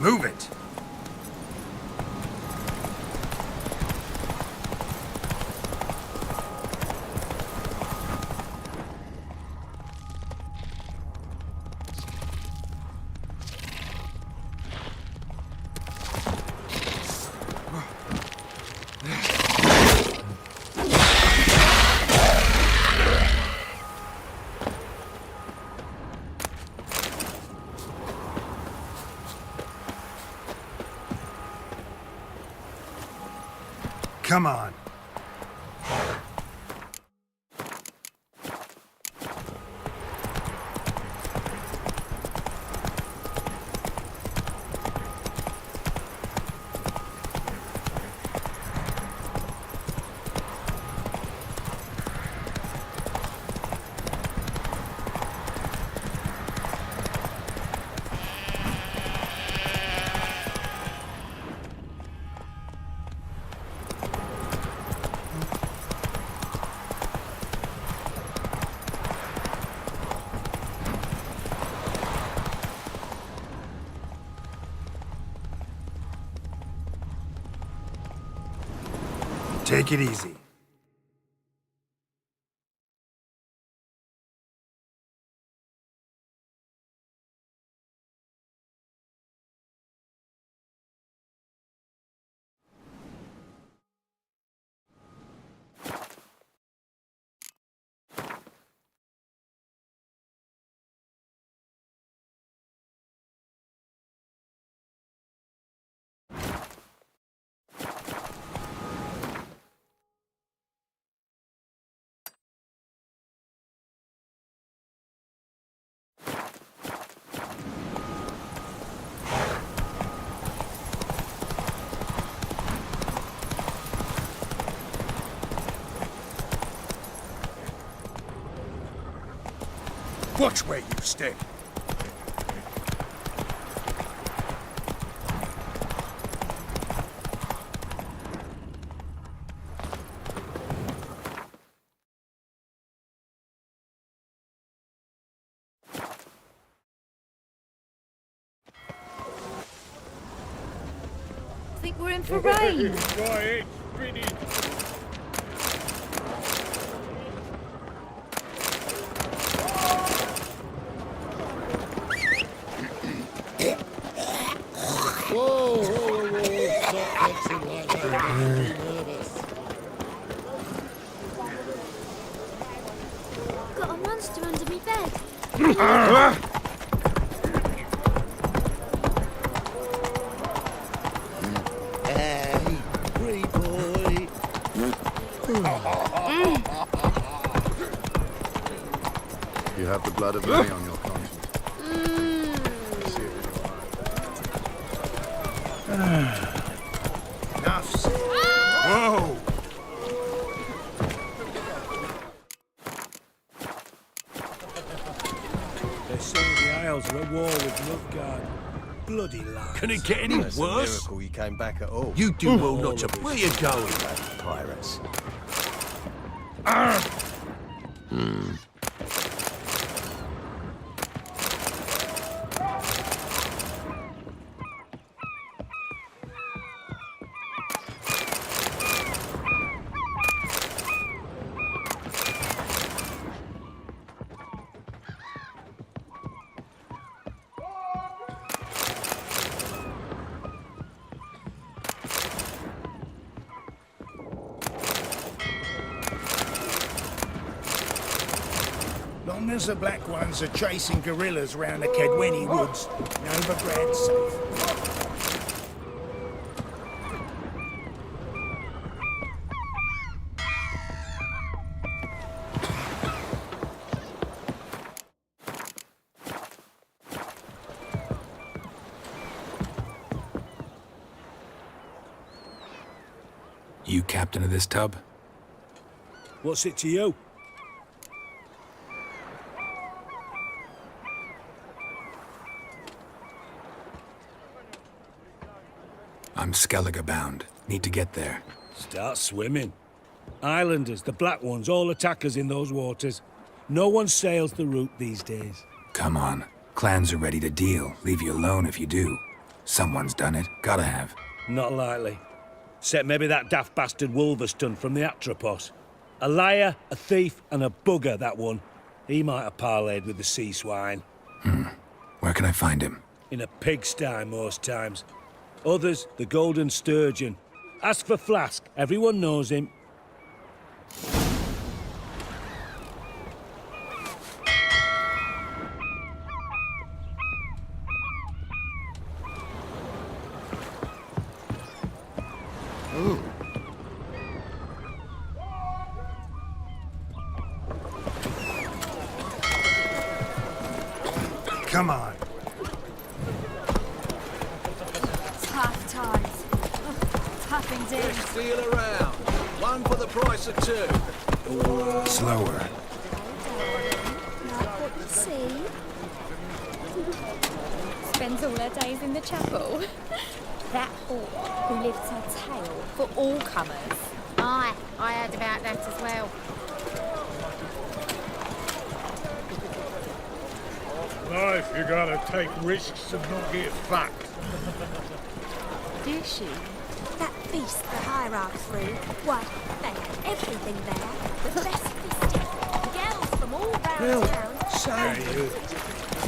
Move it! Come on. Take it easy. Watch where you step. Think we're in for rain. Right, pretty. Stop mixing like that. I'm nervous. Got a monster under me bed. Hey, pretty boy. You have the blood of many on your conscience. Enough. Whoa! They say the Isles are at war with Nilfgaard. Bloody lads. Can it get any It's a worse? miracle you came back at all. You do well not to. of Where you going? Pirates. Long as the Black Ones are chasing guerrillas around the Kedweni woods, Novigrad's safe. You captain of this tub? What's it to you? I'm Skellige bound. Need to get there. Start swimming. Islanders, the Black Ones, all attackers in those waters. No one sails the route these days. Come on. Clans are ready to deal. Leave you alone if you do. Someone's done it. Gotta have. Not likely. Except maybe that daft bastard Wolverston from the Atropos. A liar, a thief, and a bugger, that one. He might have parlayed with the sea swine. Where can I find him? In a pigsty most times. Others, the Golden Sturgeon. As for Flask, everyone knows him. Come on. Tough times. Tough indeed. Feel around. One for the price of two. Slower. Like what you see. Spends all her days in the chapel. That whore who lifts her tail for all comers. Aye, I heard about that as well. Life, you gotta take risks and not get fucked. Do she? That feast the hierarchs threw, why, they had everything there. The best feasting. Girls from all round town.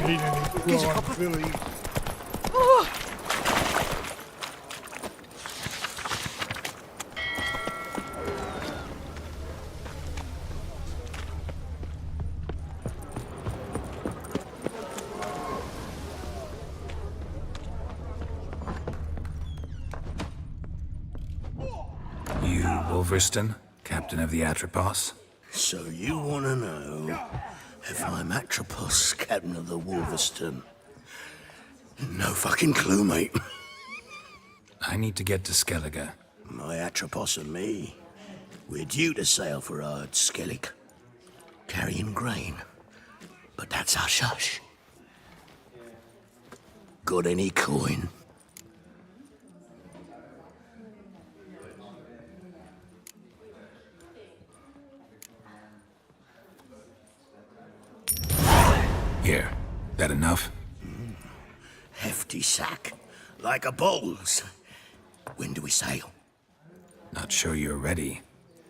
Need any prime, Billy? You, Wolverston, captain of the Atropos? So you want to know if I'm Atropos, captain of the Wolverston? No fucking clue, mate. I need to get to Skellige. My Atropos and me, we're due to sail for Ard Skellig, carrying grain. But that's hush-hush. Got any coin? Here. That enough? Hefty sack, like a bull's. When do we sail? Not sure you're ready.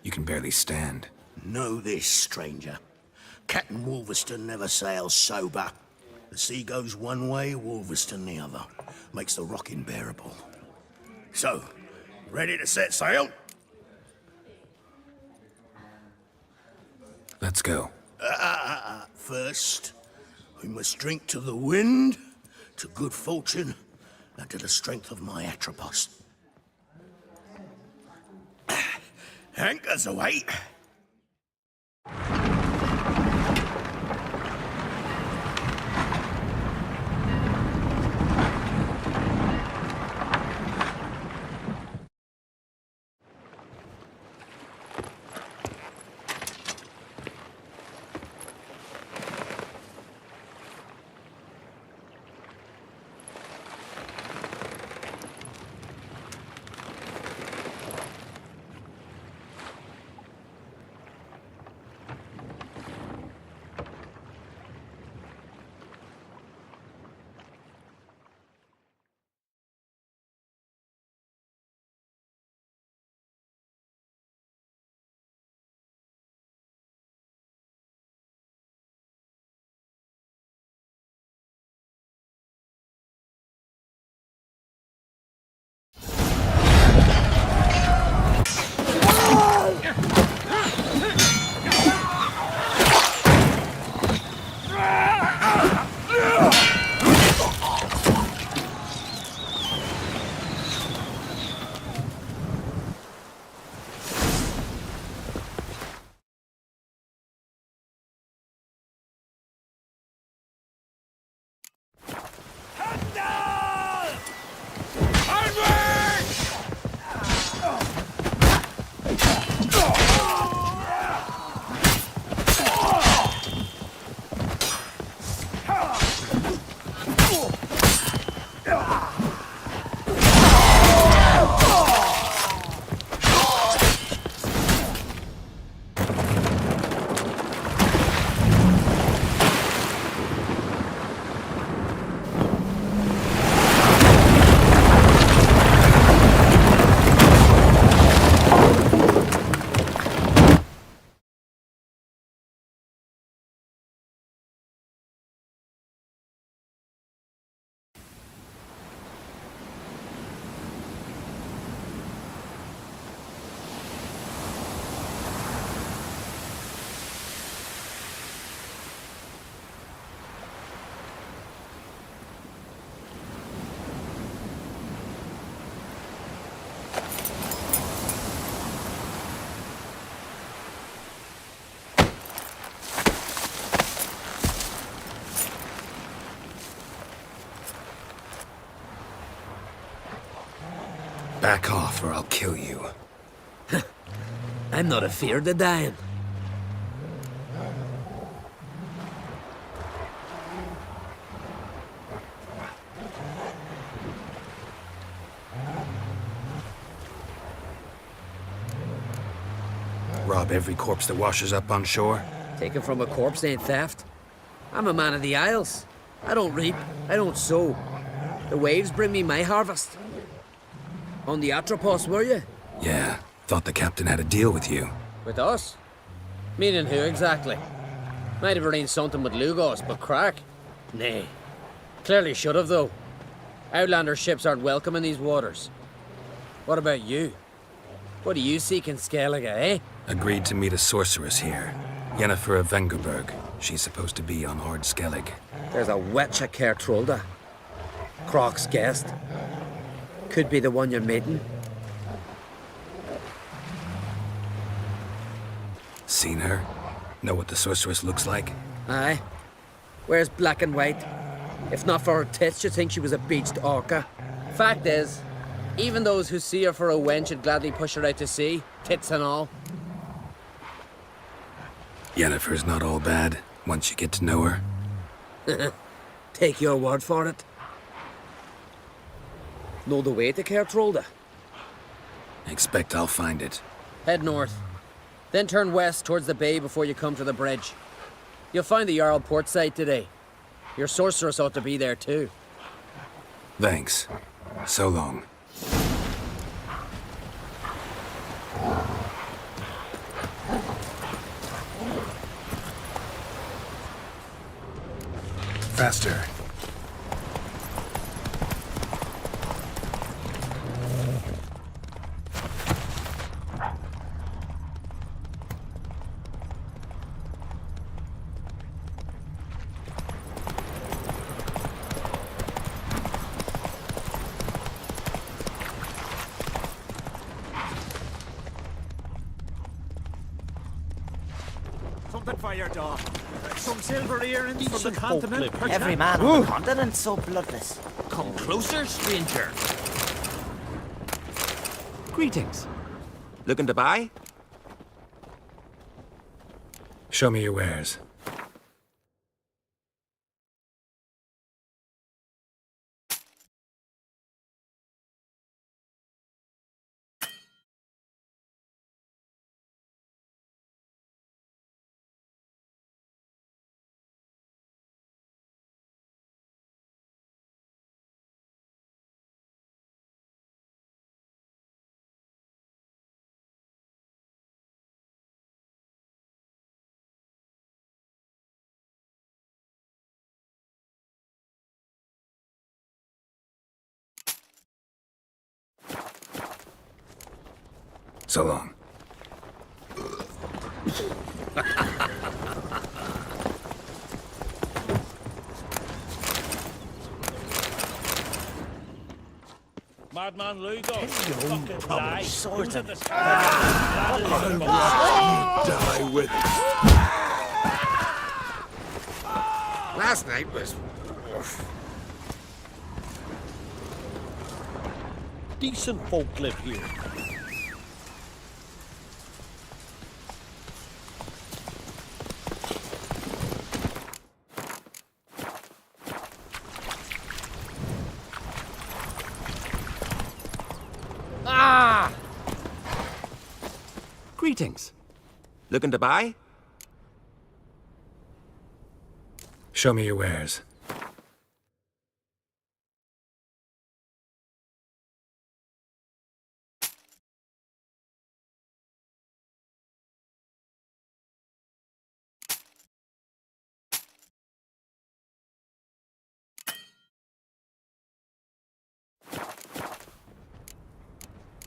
You can barely stand. Know this, stranger. Captain Wolverston never sails sober. The sea goes one way, Wolverston the other. Makes the rocking bearable. So, ready to set sail? Let's go. First, we must drink to the wind, to good fortune, and to the strength of my Atropos. Anchors away. Back off or I'll kill you. I'm not afeard of dying. Rob every corpse that washes up on shore? Taken from a corpse ain't theft. I'm a man of the Isles. I don't reap, I don't sow. The waves bring me my harvest. On the Atropos, were you? Yeah, thought the captain had a deal with you. With us? Meaning who exactly? Might have arranged something with Lugos, but crack? Nay. Clearly should have, though. Outlander ships aren't welcome in these waters. What about you? What do you seek in Skellige, eh? Agreed to meet a sorceress here. Yennefer of Vengerberg. She's supposed to be on Hord Skellig. There's a witch at Caer Trolda. Croc's guest. Could be the one you're meeting. Seen her? Know what the sorceress looks like? Aye. Wears black and white. If not for her tits, you'd think she was a beached orca. Fact is, even those who see her for a wench would gladly push her out to sea, tits and all. Yennefer's not all bad, once you get to know her. Take your word for it. Know the way to Caer Trolda? Expect I'll find it. Head north. Then turn west towards the bay before you come to the bridge. You'll find the Jarl port side today. Your sorceress ought to be there too. Thanks. So long. Faster. Something for your dog. Some silver earrings from the continent. Every man on the continent so bloodless. Come closer, stranger. Greetings. Looking to buy? Show me your wares. So long. Madman Lugo. Fucking lie. Sort of. Die with it. Last night was... Decent folk live here. Greetings. Looking to buy? Show me your wares.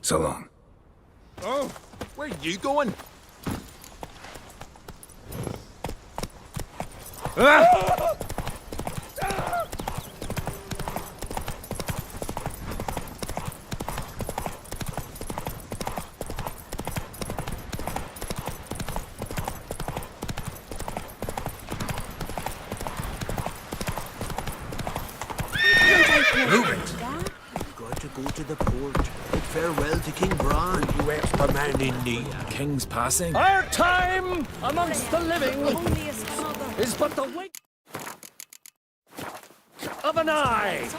So long. Oh, where are you going? Move it! You've got to go to the port. Bid farewell to King Bran. You extra man in need. King's passing. Our time amongst the living is but the wink of an eye.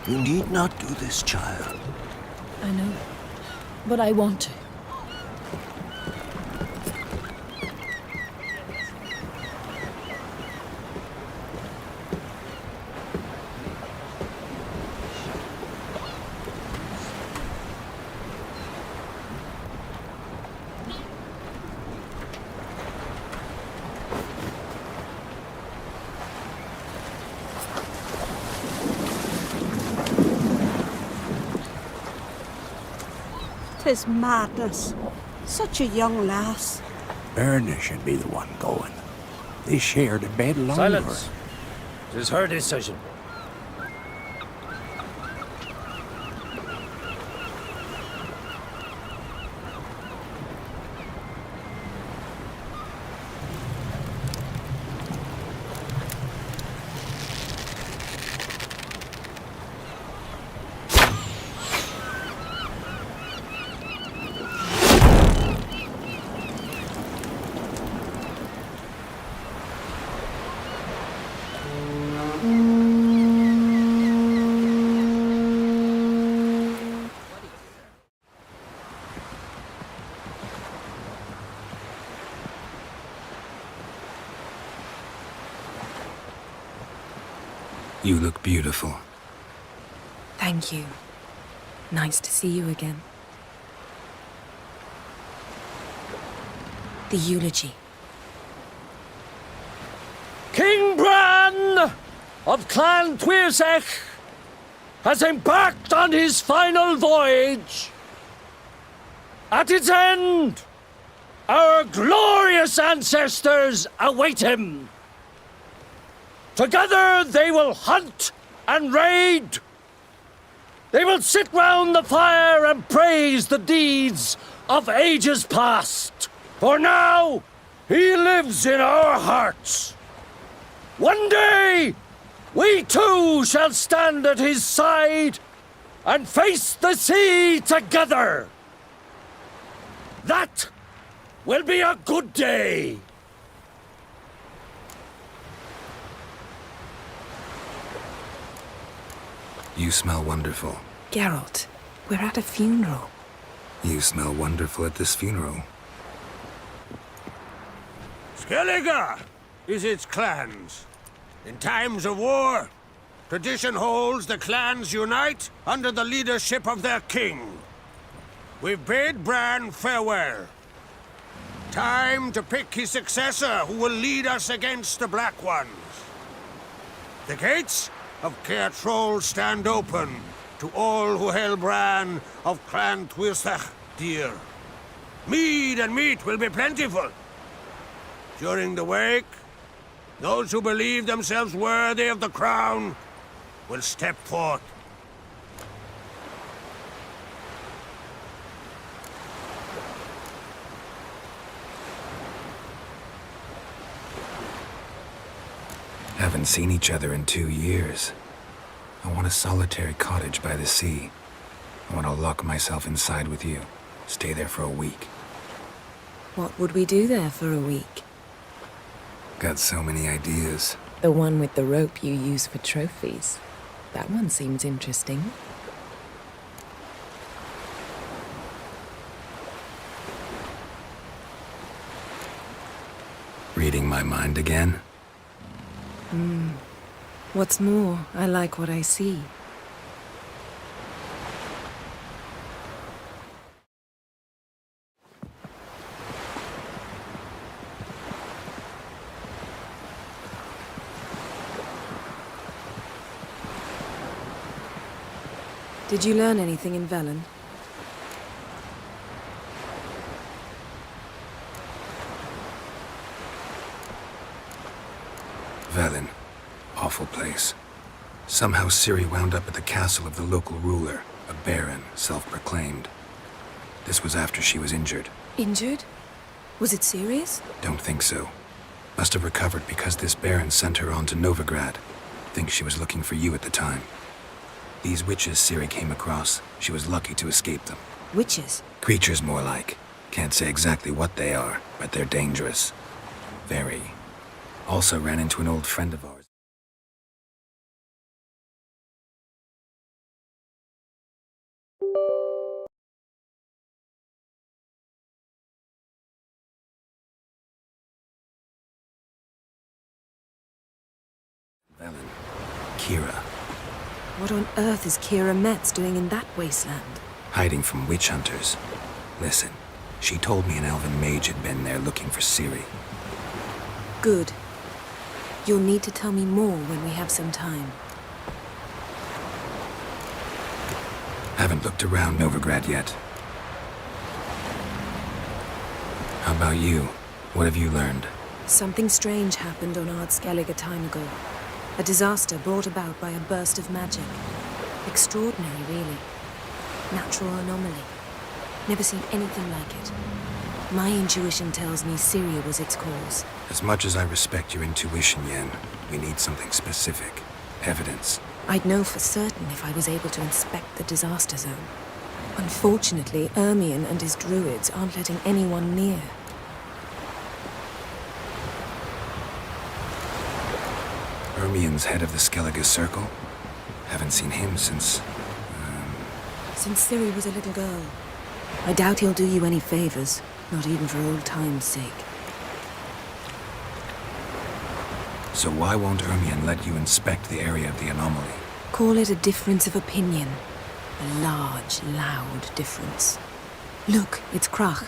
You need not do this, child. I know, but I want to. Tis madness. Such a young lass. Erna should be the one going. They shared a bed longer. Silence. It is her decision. You look beautiful. Thank you. Nice to see you again. The eulogy. King Bran of Clan Tuirsech has embarked on his final voyage. At its end, our glorious ancestors await him. Together they will hunt and raid. They will sit round the fire and praise the deeds of ages past. For now, he lives in our hearts. One day, we too shall stand at his side and face the sea together. That will be a good day. You smell wonderful. Geralt, we're at a funeral. You smell wonderful at this funeral. Skellige is its clans. In times of war, tradition holds the clans unite under the leadership of their king. We've bid Bran farewell. Time to pick his successor who will lead us against the Black Ones. The gates of Caer Troll stand open to all who held Bran of Clan Tuirsech dear. Mead and meat will be plentiful. During the wake, those who believe themselves worthy of the crown will step forth. Haven't seen each other in 2 years. I want a solitary cottage by the sea. I want to lock myself inside with you. Stay there for a week. What would we do there for a week? Got so many ideas. The one with the rope you use for trophies. That one seems interesting. Reading my mind again? What's more, I like what I see. Did you learn anything in Velen? Velen. Awful place. Somehow Ciri wound up at the castle of the local ruler, a baron, self-proclaimed. This was after she was injured. Injured? Was it serious? Don't think so. Must have recovered because this baron sent her on to Novigrad. Think she was looking for you at the time. These witches Ciri came across, she was lucky to escape them. Witches? Creatures more like. Can't say exactly what they are, but they're dangerous. Very. Also ran into an old friend of ours. Velen. Kira. What on earth is Kira Metz doing in that wasteland? Hiding from witch hunters. Listen, she told me an elven mage had been there looking for Ciri. Good. You'll need to tell me more when we have some time. Haven't looked around Novigrad yet. How about you? What have you learned? Something strange happened on Ardskellig a time ago. A disaster brought about by a burst of magic. Extraordinary, really. Natural anomaly. Never seen anything like it. My intuition tells me Syria was its cause. As much as I respect your intuition, Yen, we need something specific. Evidence. I'd know for certain if I was able to inspect the disaster zone. Unfortunately, Ermion and his druids aren't letting anyone near. Ermion's head of the Skellige Circle? Haven't seen him since... Since Ciri was a little girl. I doubt he'll do you any favors, not even for old time's sake. So why won't Ermion let you inspect the area of the anomaly? Call it a difference of opinion. A large, loud difference. Look, it's Krach.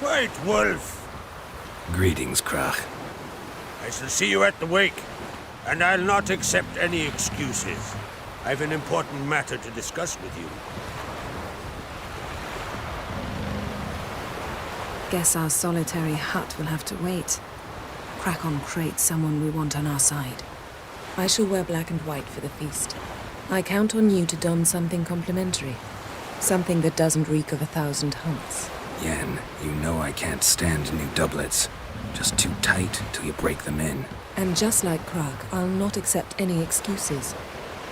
White Wolf! Greetings, Krach. I shall see you at the wake, and I'll not accept any excuses. I've an important matter to discuss with you. Guess our solitary hut will have to wait. Krakon Krate's someone we want on our side. I shall wear black and white for the feast. I count on you to don something complimentary. Something that doesn't reek of 1,000 hunts. Yen, you know I can't stand new doublets. Just too tight till you break them in. And just like Krak, I'll not accept any excuses.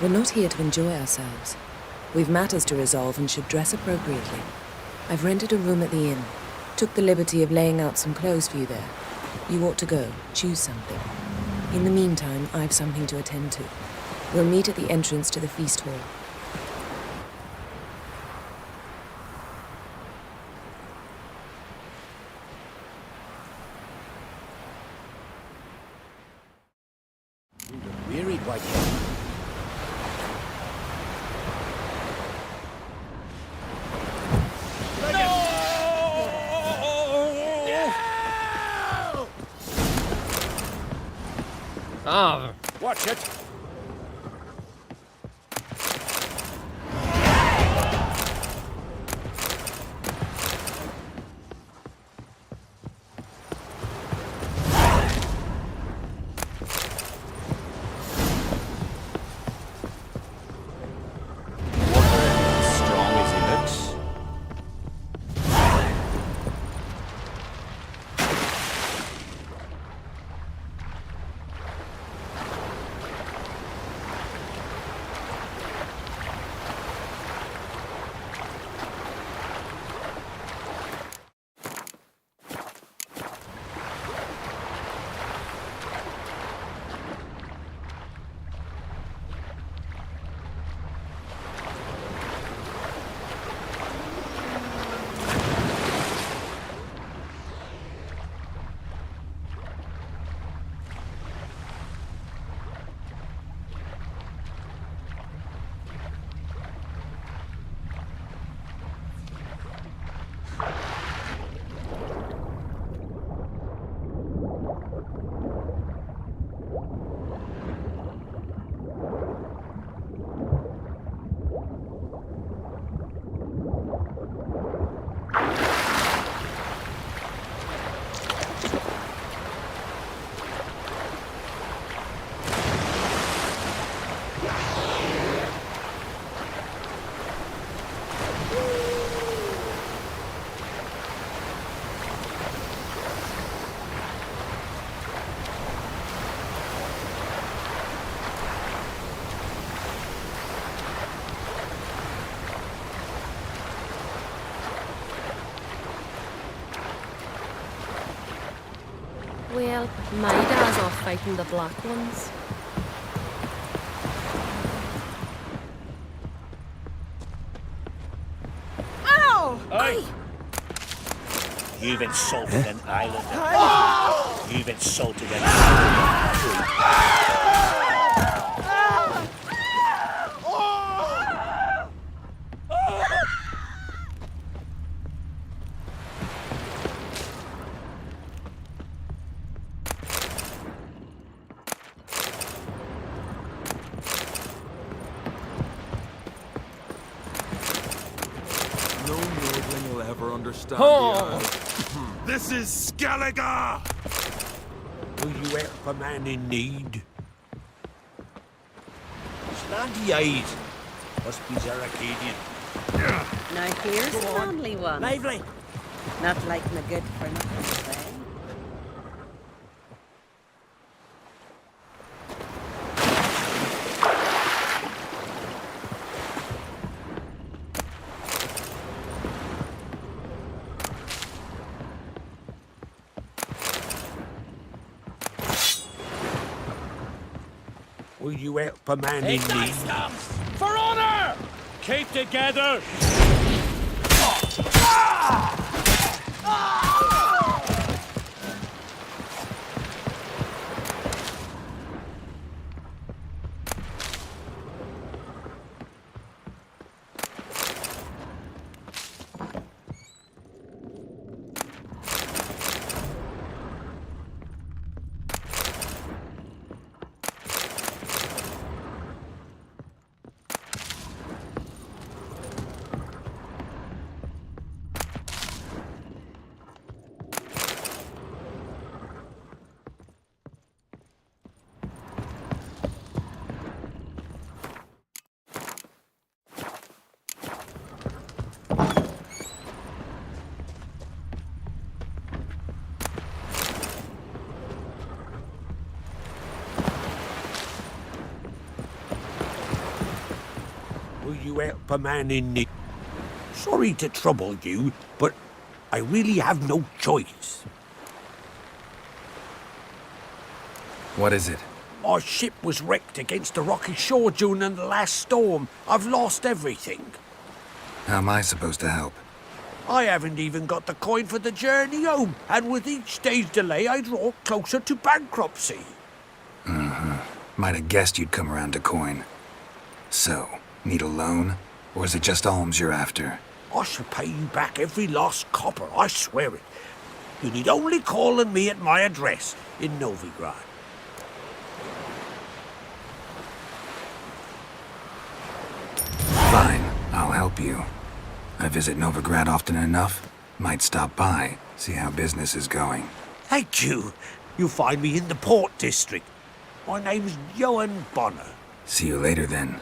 We're not here to enjoy ourselves. We've matters to resolve and should dress appropriately. I've rented a room at the inn. Took the liberty of laying out some clothes for you there. You ought to go. Choose something. In the meantime, I've something to attend to. We'll meet at the entrance to the feast hall. Wearied, Whitehead. Ah, watch it. Strong as he looks. Well, my dad's off fighting the black ones. Ow! Aye. You've insulted an islander. You've insulted an islander. No Nordling will ever understand Oh. the This is Skellige! Will you help a man in need? Slanty eyes. Must be Zaracadian. Now here's a family one. Lively. Not like the good for nothing, eh? Will you help a man in need? For honor! Keep together! Will you help a man in need? Sorry to trouble you, but I really have no choice. What is it? My ship was wrecked against a rocky shore during the last storm. I've lost everything. How am I supposed to help? I haven't even got the coin for the journey home, and with each day's delay, I draw closer to bankruptcy. Might have guessed you'd come around to coin. So, need a loan? Or is it just alms you're after? I shall pay you back every last copper, I swear it. You need only call on me at my address in Novigrad. Fine, I'll help you. I visit Novigrad often enough. Might stop by, see how business is going. Thank you. You'll find me in the Port District. My name's Johan Bonner. See you later then.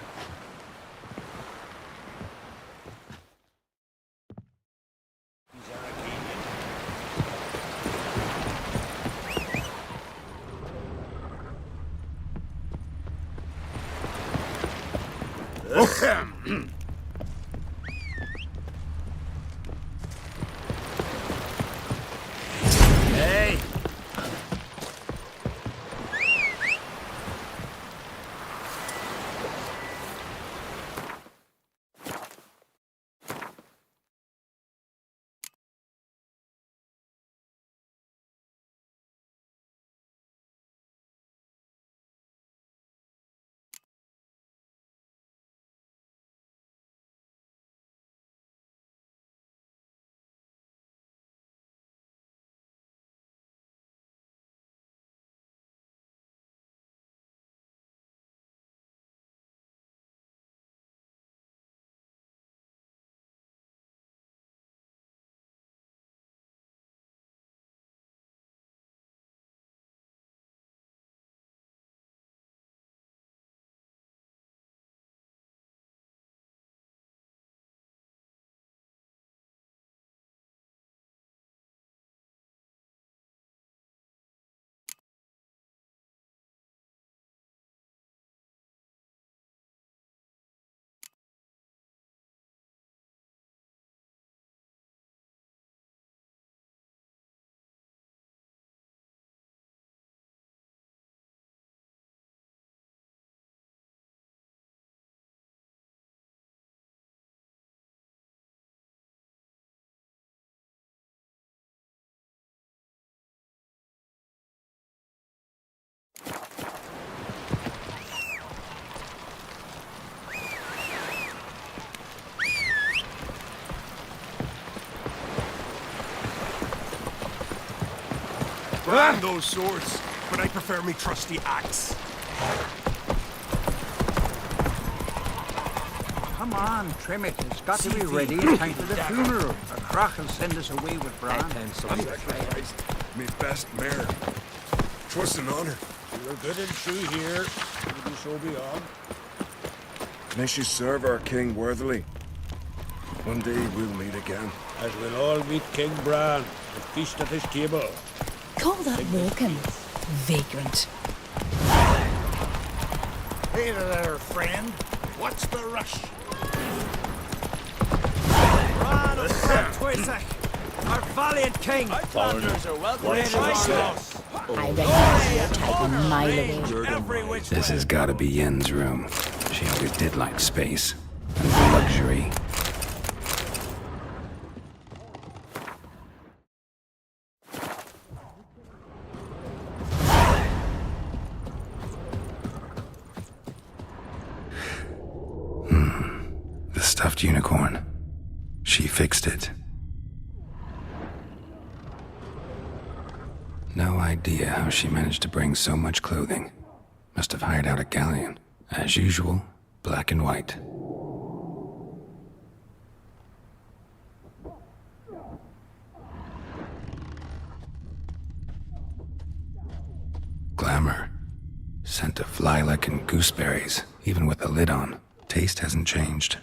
brand those swords, but I prefer me trusty axe. Come on, trim it. It's got to be ready in time for the funeral. Or Crach will send us away with Bran. I'm sacrificed. Me best mare. 'Twas an honor. You're good and true here. Will you so beyond? Unless you serve our king worthily, one day we'll meet again. As we'll all meet King Bran and feast at his table. Call that walking, vagrant. Hey there, friend. What's the rush? Bran of Twisach, our valiant king. Foreigners are welcome. I reckon you'll take a mile away. This has got to be Yen's room. She always did like space and luxury. The stuffed unicorn. She fixed it. No idea how she managed to bring so much clothing. Must have hired out a galleon. As usual, black and white. Glamour. Scent of lilac and gooseberries, even with the lid on. Taste hasn't changed.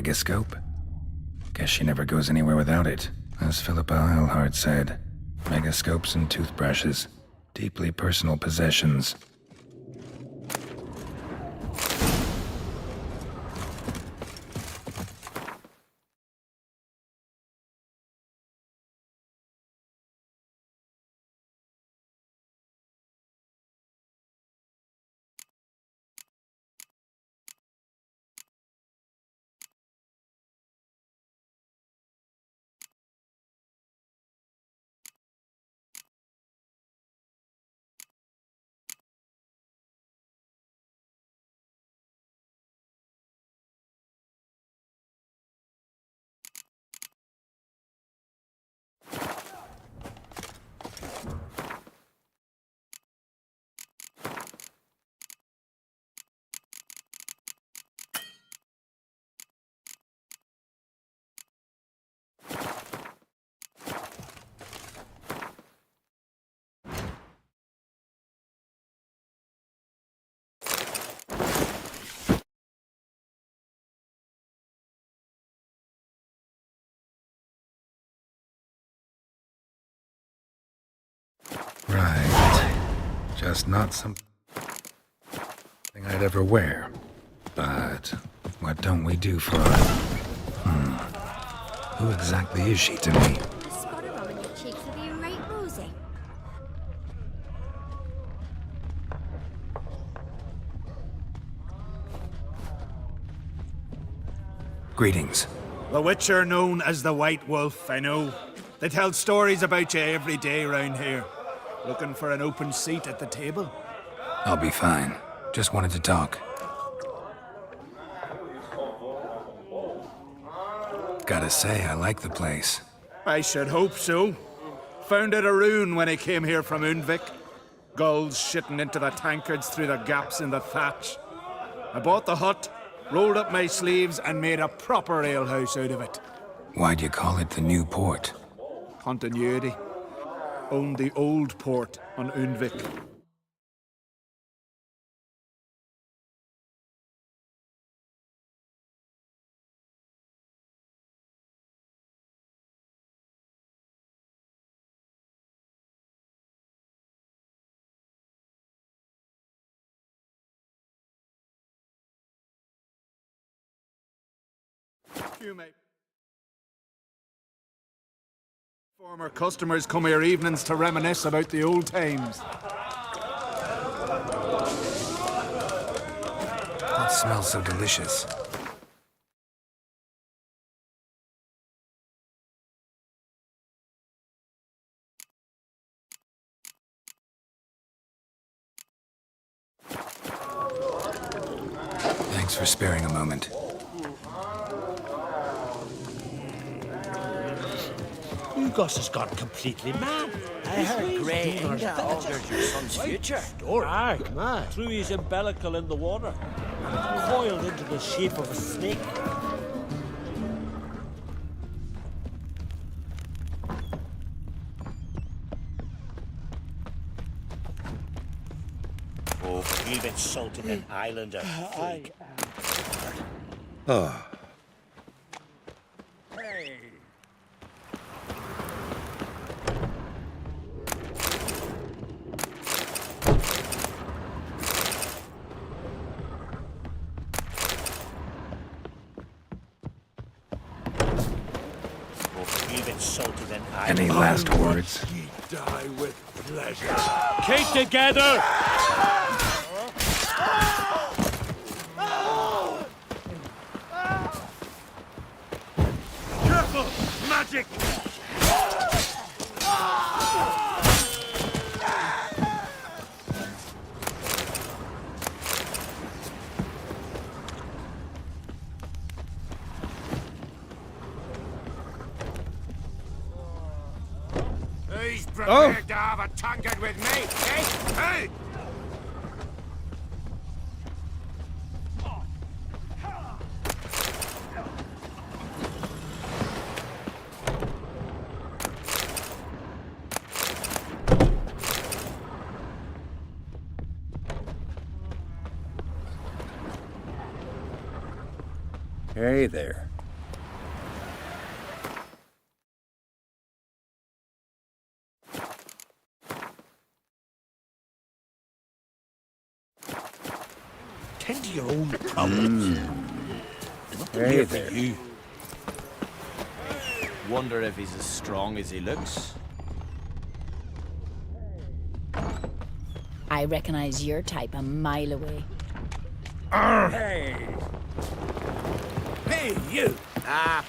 megascope? Guess she never goes anywhere without it. As Philippa Eilhart said, megascopes and toothbrushes, deeply personal possessions. Right. Just not something I'd ever wear. But what don't we do for her? Who exactly is she to me? A spot of rum on your cheeks will be right rosy. Greetings. The Witcher known as the White Wolf, I know. They tell stories about you every day round here. Looking for an open seat at the table? I'll be fine. Just wanted to talk. Gotta say, I like the place. I should hope so. Found it a ruin when I came here from Undvik. Gulls shitting into the tankards through the gaps in the thatch. I bought the hut, rolled up my sleeves, and made a proper alehouse out of it. Why'd you call it the New Port? Continuity. Owned the old port on Undvik. You mate. Former customers come here evenings to reminisce about the old times. What smells so delicious? Thanks for sparing a moment. Lugos has gone completely mad. I heard Grey Inga altered your son's future. Aye, threw his umbilical in the water and coiled into the shape of a snake. Oh, you've insulted an islander. Freak. Ah. Any last words? Ye die with pleasure. Keep together! Careful! Magic! Who's prepared to have a tankard with me, eh? Hey! Hey there. to your own problems. Nothing Hey here there. for you. Wonder if he's as strong as he looks. I recognize your type a mile away. Hey! Hey, you! Ah,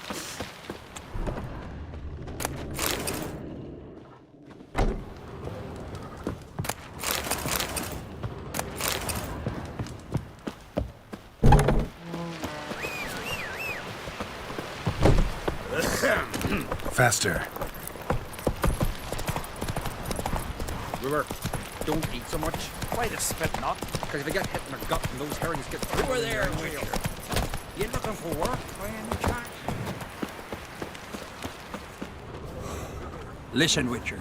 Faster. Brewer, don't eat so much. Why the spit not? Because if you get hit in the gut and those herrings get through. Over there, Witcher. You looking for work by any chance? Listen, Witcher.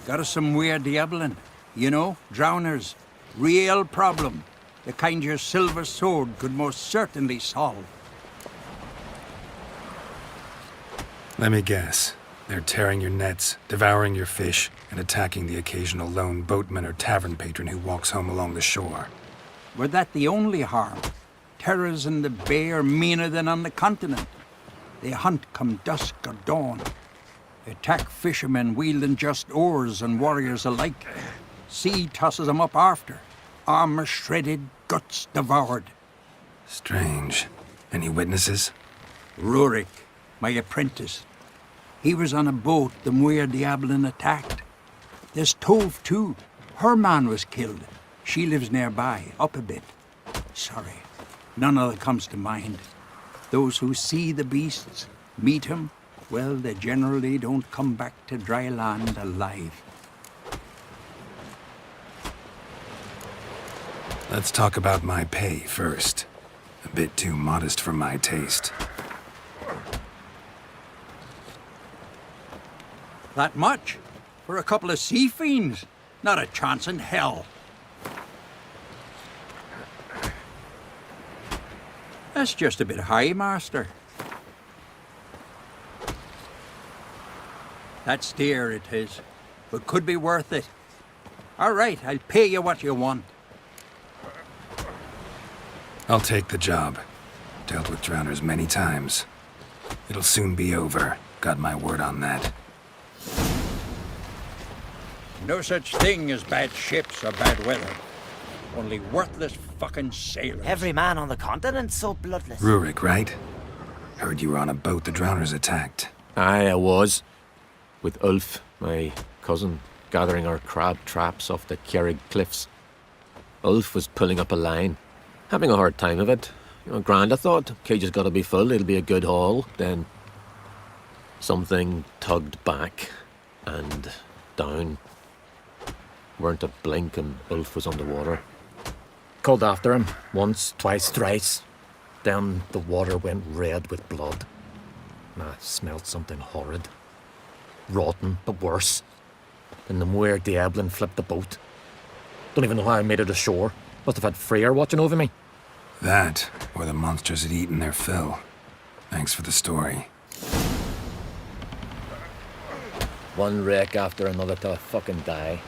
Got us some weird diabling. You know, drowners. Real problem. The kind your silver sword could most certainly solve. Let me guess. They're tearing your nets, devouring your fish, and attacking the occasional lone boatman or tavern patron who walks home along the shore. Were that the only harm? Terrors in the bay are meaner than on the continent. They hunt come dusk or dawn. They attack fishermen wielding just oars and warriors alike. Sea tosses them up after. Armor shredded, guts devoured. Strange. Any witnesses? Rurik, my apprentice. He was on a boat the Muir Diablin attacked. There's Tove, too. Her man was killed. She lives nearby, up a bit. Sorry, none other comes to mind. Those who see the beasts, meet him, well, they generally don't come back to dry land alive. Let's talk about my pay first. A bit too modest for my taste. That much? For a couple of sea fiends? Not a chance in hell. That's just a bit high, Master. That's dear, it is, but could be worth it. All right, I'll pay you what you want. I'll take the job. Dealt with drowners many times. It'll soon be over. Got my word on that. No such thing as bad ships or bad weather. Only worthless fucking sailors. Every man on the continent's so bloodless. Rurik, right? Heard you were on a boat the drowners attacked. Aye, I was. With Ulf, my cousin, gathering our crab traps off the Kierig cliffs. Ulf was pulling up a line. Having a hard time of it. You know, grand, I thought. Cage has got to be full, it'll be a good haul. Then something tugged back and down. Weren't a blink and Ulf was underwater. Called after him, once, twice, thrice. Then the water went red with blood. And I smelled something horrid. Rotten, but worse. Then the Muir Diablin flipped the boat. Don't even know how I made it ashore. Must have had Freyr watching over me. That, or the monsters had eaten their fill. Thanks for the story. One wreck after another till I fucking die.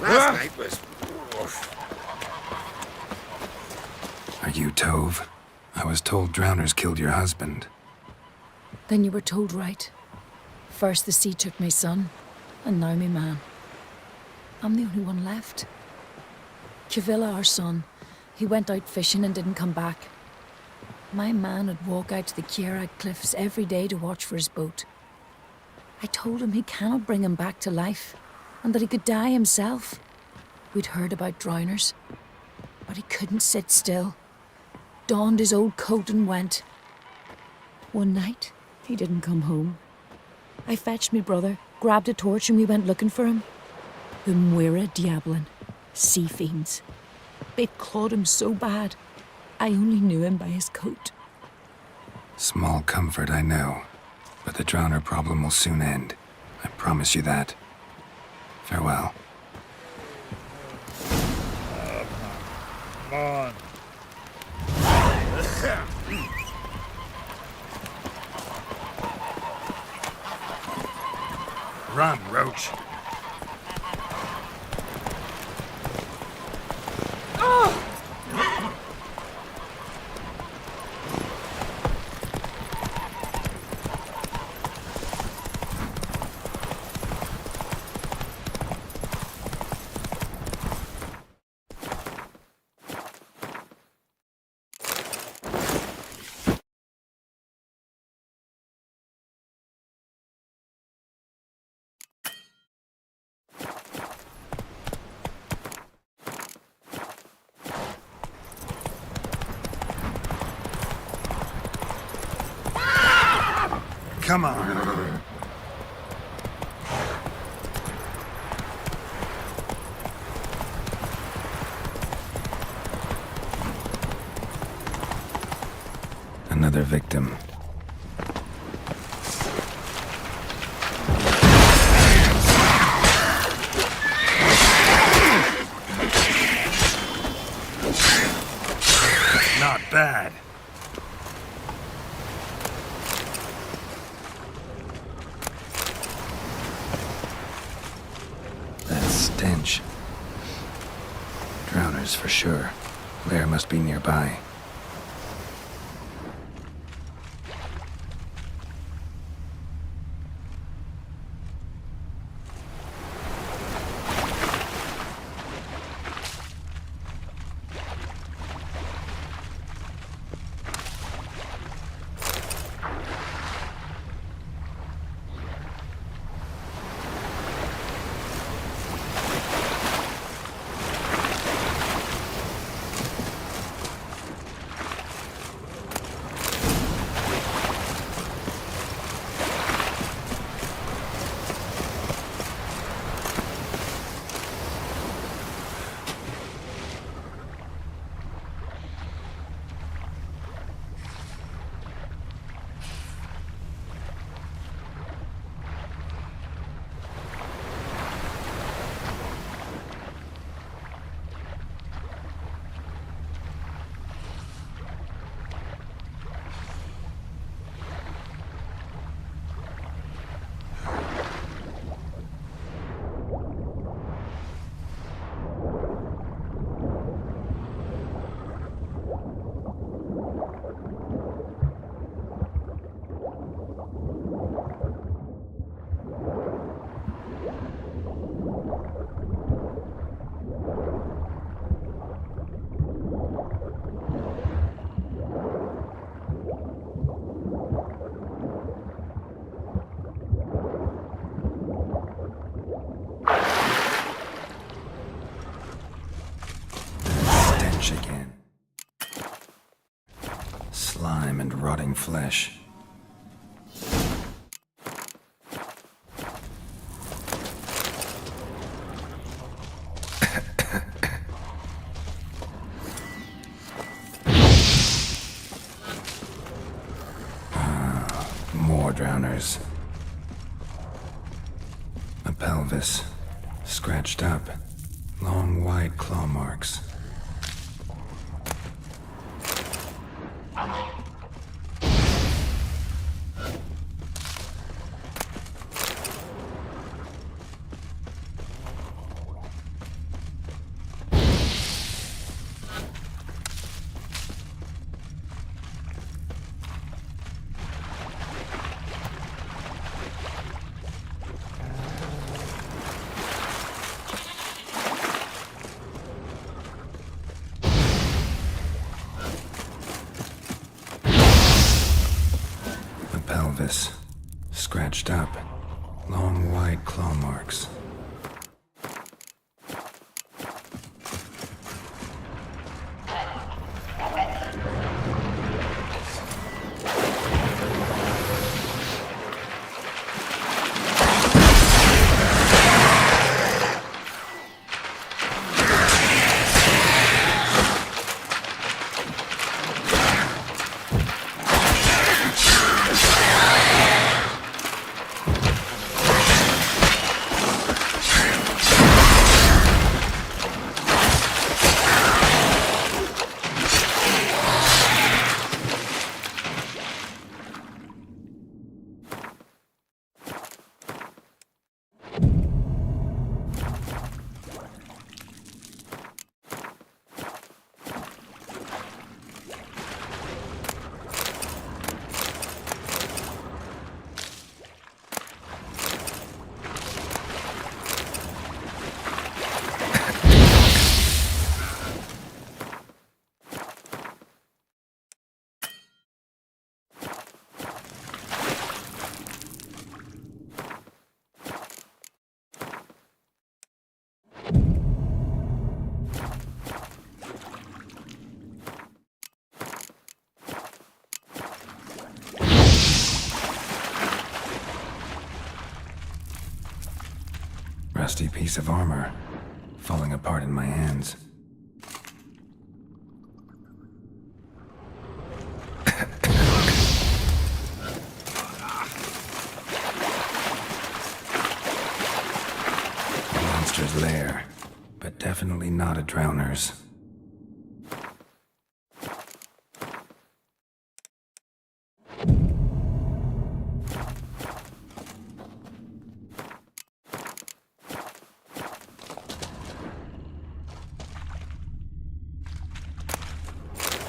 Last night was... Are you Tove? I was told drowners killed your husband. Then you were told right. First the sea took my son, and now me man. I'm the only one left. Kavilla, our son, he went out fishing and didn't come back. My man would walk out to the Kierag cliffs every day to watch for his boat. I told him he cannot bring him back to life, and that he could die himself. We'd heard about drowners, but he couldn't sit still. Donned his old coat and went. One night, he didn't come home. I fetched me brother, grabbed a torch and we went looking for him. The Muira Diablin, sea fiends. They'd clawed him so bad, I only knew him by his coat. Small comfort, I know. But the drowner problem will soon end. I promise you that. Farewell. Come on. Run, Roach. Come on. Another victim. Not bad. That stench. Drowners for sure. Lair must be nearby. Again. Slime and rotting flesh. More drowners. A pelvis. Scratched up. Long, wide claw marks. Pelvis. Scratched up. Long, wide claw marks. piece of armor, falling apart in my hands. A monster's lair, but definitely not a drowner's.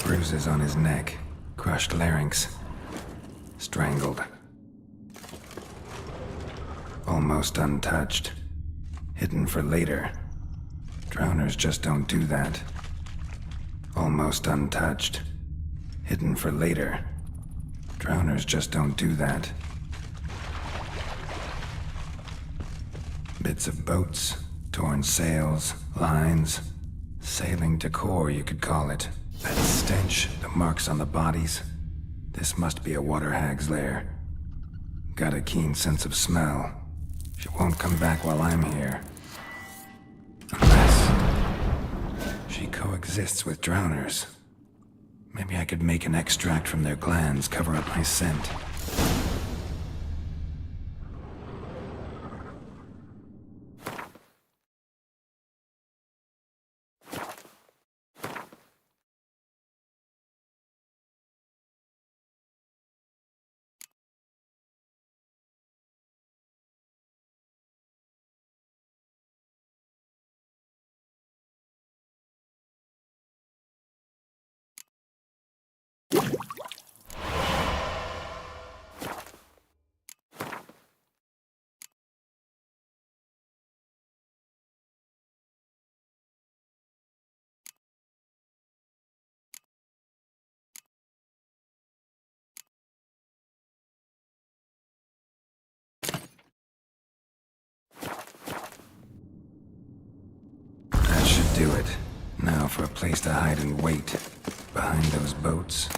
Bruises on his neck, crushed larynx, strangled. Almost untouched, hidden for later. Drowners just don't do that. Almost untouched, hidden for later. Drowners just don't do that. Bits of boats, torn sails, lines, sailing decor, you could call it. That stench, the marks on the bodies. This must be a water hag's lair. Got a keen sense of smell. She won't come back while I'm here. Unless she coexists with drowners. Maybe I could make an extract from their glands, cover up my scent. That should do it. Now for a place to hide and wait. Behind those boats.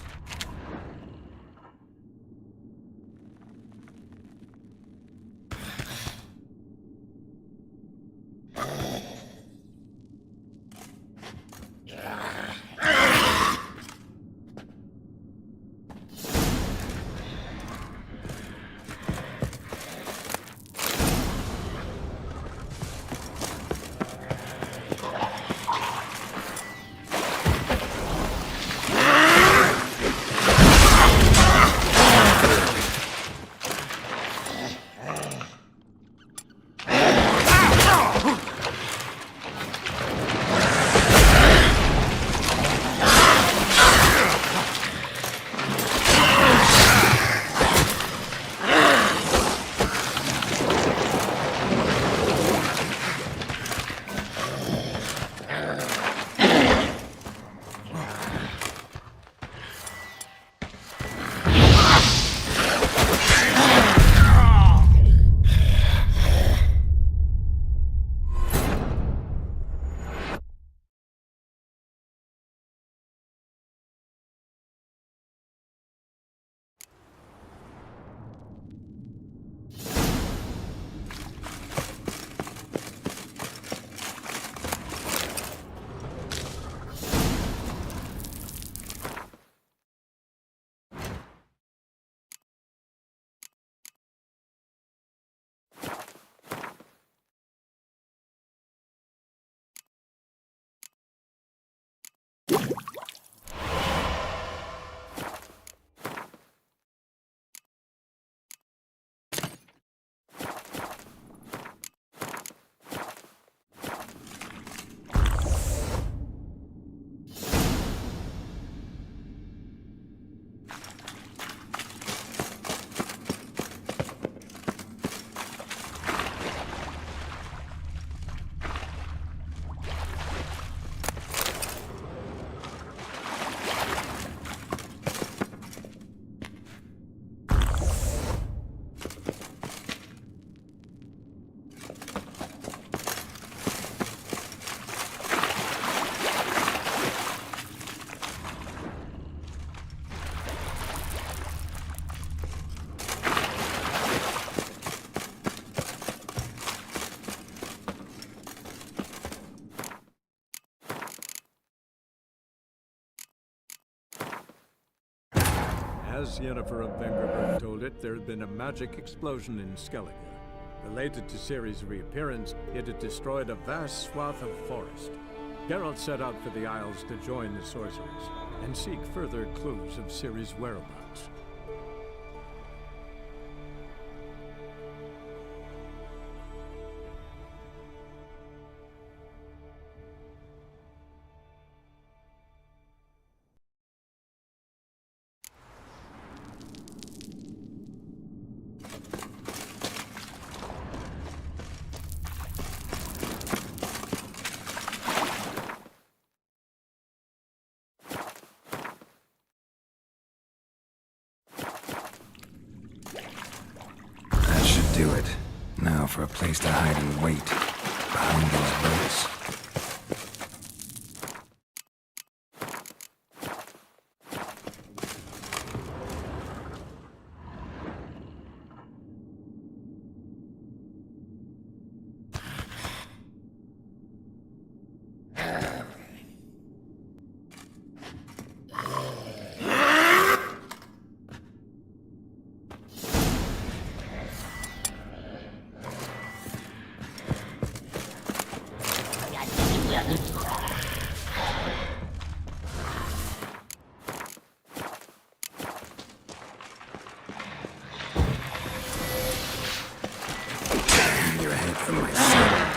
As Yennefer of Vengerberg told it, there had been a magic explosion in Skellige. Related to Ciri's reappearance, it had destroyed a vast swath of forest. Geralt set out for the Isles to join the sorcerers and seek further clues of Ciri's whereabouts. That should do it. Now for a place to hide and wait. Behind those boats. You're ahead from my son.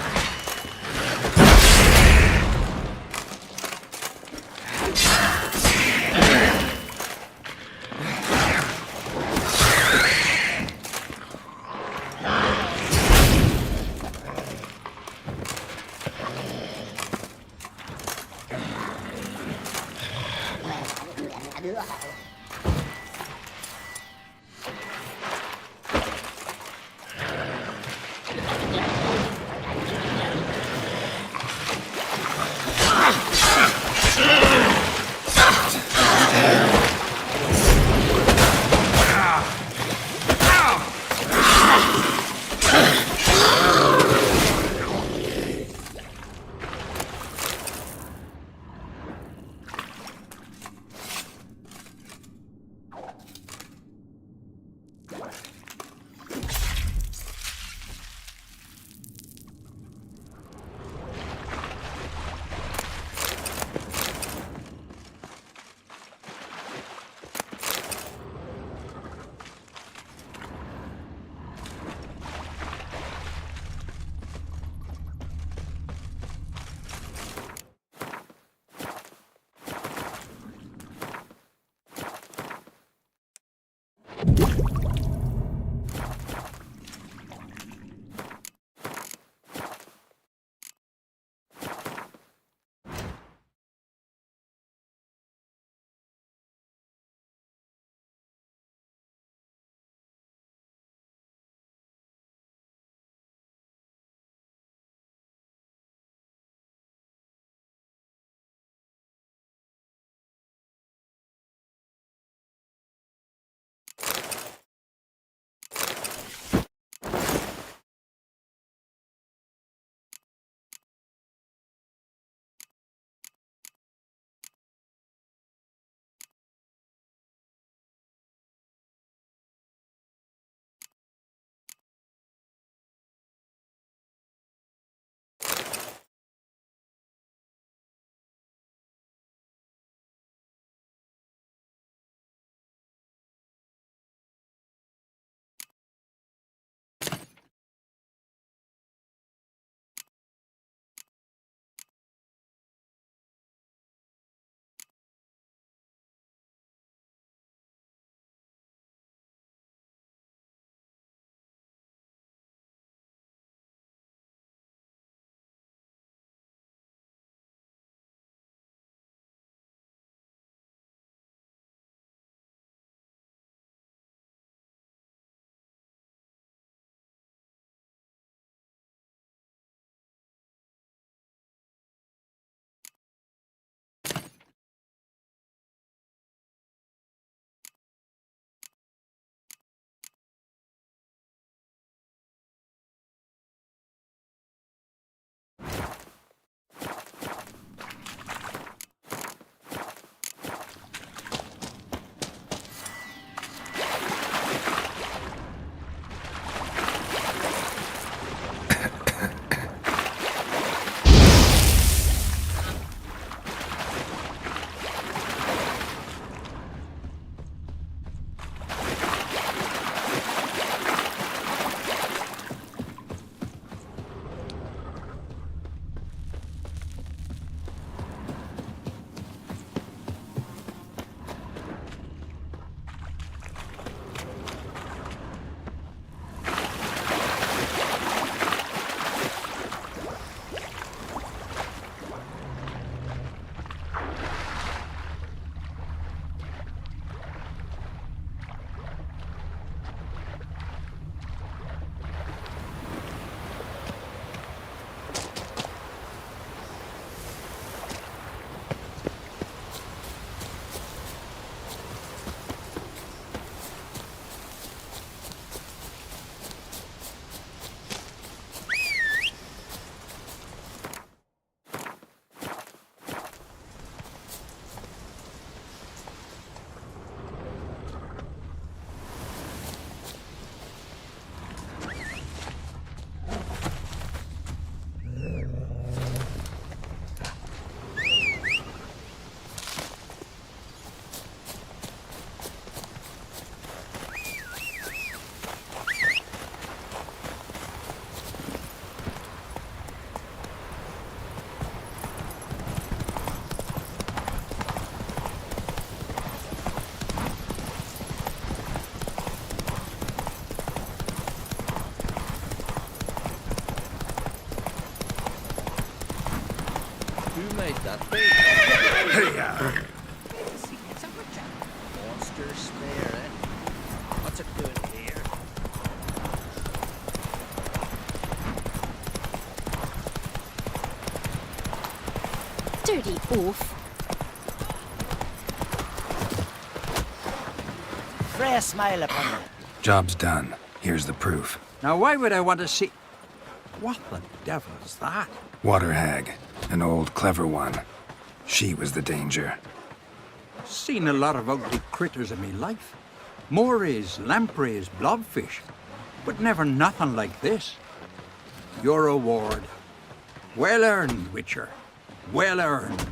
Dirty oaf. Freya smile upon you. Job's done. Here's the proof. Now, why would I want to see... What the devil's that? Water hag. An old, clever one. She was the danger. Seen a lot of ugly critters in me life. Morays, lampreys, blobfish. But never nothing like this. Your reward. Well earned, Witcher. Well earned.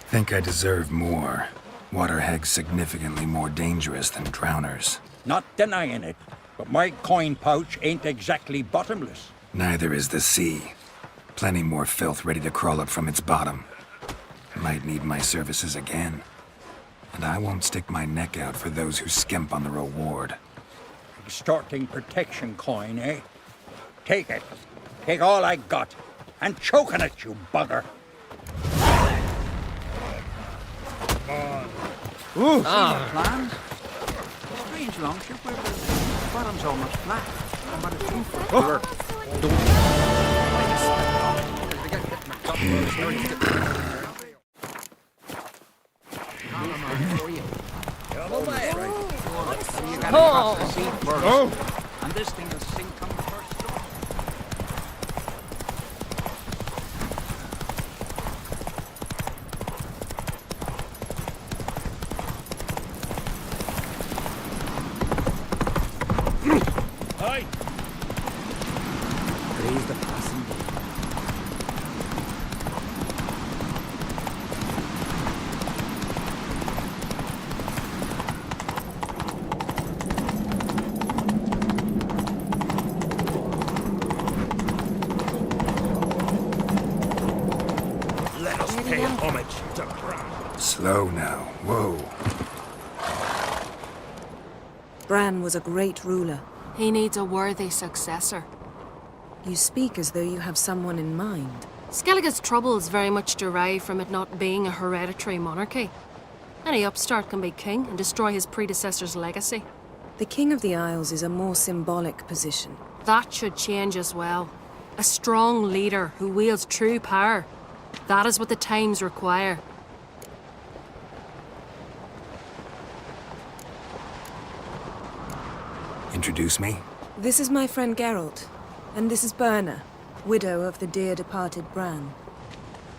Think I deserve more. Water hags significantly more dangerous than drowners. Not denying it, but my coin pouch ain't exactly bottomless. Neither is the sea. Plenty more filth ready to crawl up from its bottom. Might need my services again. And I won't stick my neck out for those who skimp on the reward. Extorting protection coin, eh? Take it. Take all I got. And choke on it, you bugger. Ooh, see the plans? Strange longship where the bottom's almost flat. I'm about a 2 foot. And this thing will sink on the first stroke. Aye. Raise the passenger. Let us pay homage to Bran. Slow now. Whoa. Bran was a great ruler. He needs a worthy successor. You speak as though you have someone in mind. Skellige's troubles very much derive from it not being a hereditary monarchy. Any upstart can be king and destroy his predecessor's legacy. The King of the Isles is a more symbolic position. That should change as well. A strong leader who wields true power. That is what the times require. Introduce me? This is my friend Geralt, and this is Berna, widow of the dear departed Bran.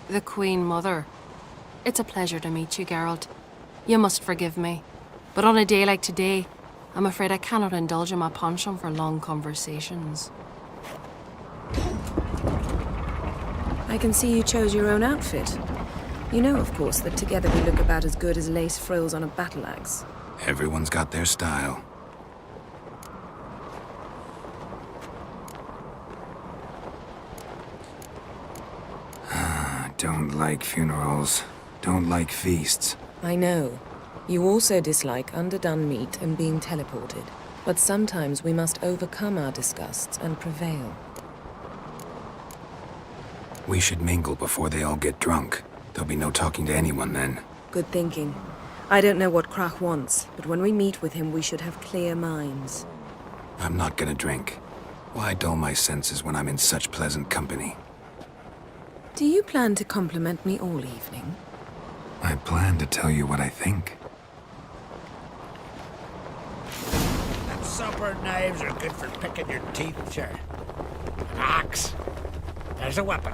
The Queen Mother. It's a pleasure to meet you, Geralt. You must forgive me, but on a day like today, I'm afraid I cannot indulge in my penchant for long conversations. I can see you chose your own outfit. You know, of course, that together we look about as good as lace frills on a battle axe. Everyone's got their style. Don't like funerals. Don't like feasts. I know. You also dislike underdone meat and being teleported. But sometimes we must overcome our disgusts and prevail. We should mingle before they all get drunk. There'll be no talking to anyone then. Good thinking. I don't know what Krach wants, but when we meet with him, we should have clear minds. I'm not gonna drink. Why dull my senses when I'm in such pleasant company? Do you plan to compliment me all evening? I plan to tell you what I think. And supper knives are good for picking your teeth, sure. An axe. There's a weapon.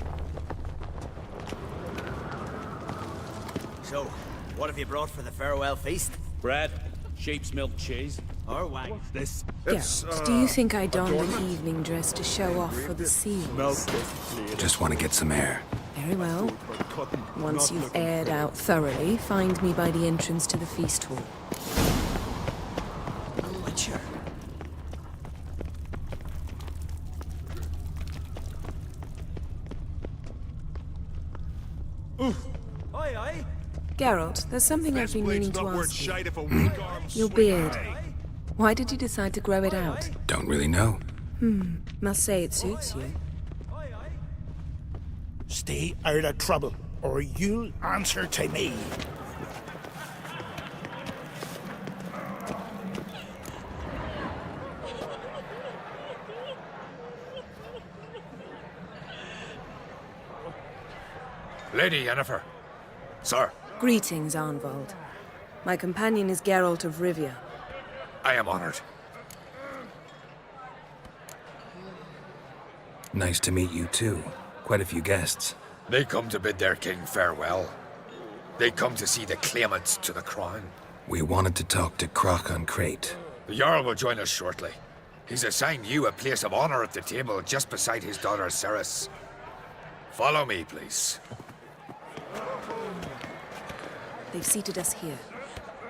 So, what have you brought for the farewell feast? Bread, sheep's milk cheese. Or wine. This. Geralt, do you think I donned an evening dress to show off for the seals? Just want to get some air. Very well. Once you've aired out thoroughly, find me by the entrance to the feast hall. Witcher. Aye. Geralt, there's something I've been meaning to ask you. Your beard. Why did you decide to grow it out? Don't really know. Must say it suits you. Stay out of trouble, or you'll answer to me. Lady Yennefer. Sir. Greetings, Arnvald. My companion is Geralt of Rivia. I am honored. Nice to meet you too. Quite a few guests. They come to bid their king farewell. They come to see the claimants to the crown. We wanted to talk to Croc on Crate. The Jarl will join us shortly. He's assigned you a place of honor at the table just beside his daughter Ceres. Follow me, please. They've seated us here.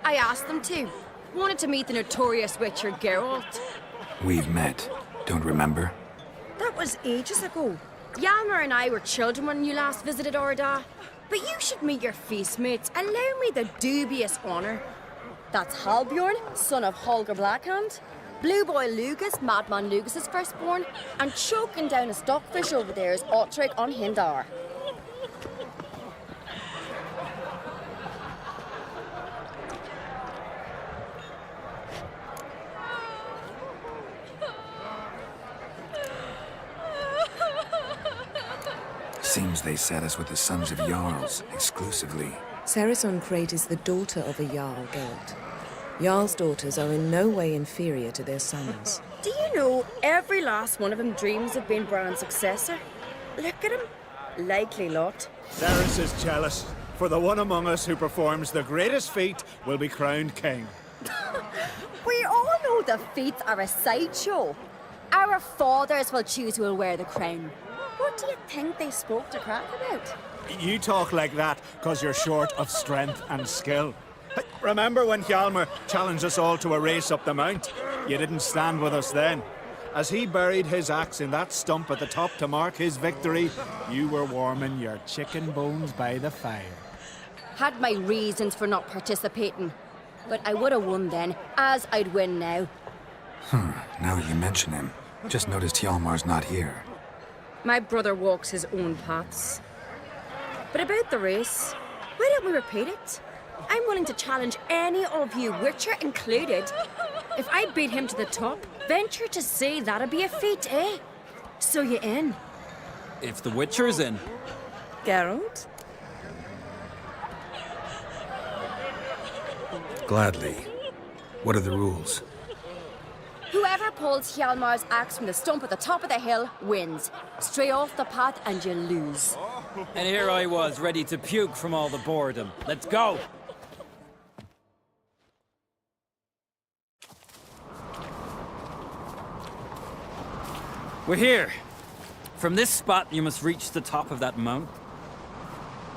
I asked them to. Wanted to meet the notorious witcher Geralt. We've met. Don't remember? That was ages ago. Hjalmar and I were children when you last visited Orda. But you should meet your feast mates. Allow me the dubious honor. That's Halbjorn, son of Holger Blackhand. Blue Boy Lugus, Madman Lugus' firstborn. And choking down a stockfish over there is Otric on Hindar. Seems they set us with the sons of Jarls, exclusively. Ceres on Crate is the daughter of a Jarl, Geralt. Jarl's daughters are in no way inferior to their sons. Do you know every last one of them dreams of being Bran's successor? Look at him. Likely lot. Ceres is jealous, for the one among us who performs the greatest feat will be crowned king. We all know the feats are a sideshow. Our fathers will choose who will wear the crown. What do you think they spoke to Crack about? You talk like that because you're short of strength and skill. Remember when Hjalmar challenged us all to a race up the mount? You didn't stand with us then. As he buried his axe in that stump at the top to mark his victory, you were warming your chicken bones by the fire. Had my reasons for not participating. But I would have won then, as I'd win now. Now you mention him. Just noticed Hjalmar's not here. My brother walks his own paths. But about the race, why don't we repeat it? I'm willing to challenge any of you, Witcher included. If I beat him to the top, venture to say that'd be a feat, eh? So you in? If the Witcher's in. Geralt? Gladly. What are the rules? Whoever pulls Hjalmar's axe from the stump at the top of the hill wins. Stray off the path and you lose. And here I was, ready to puke from all the boredom. Let's go! We're here. From this spot, you must reach the top of that mount.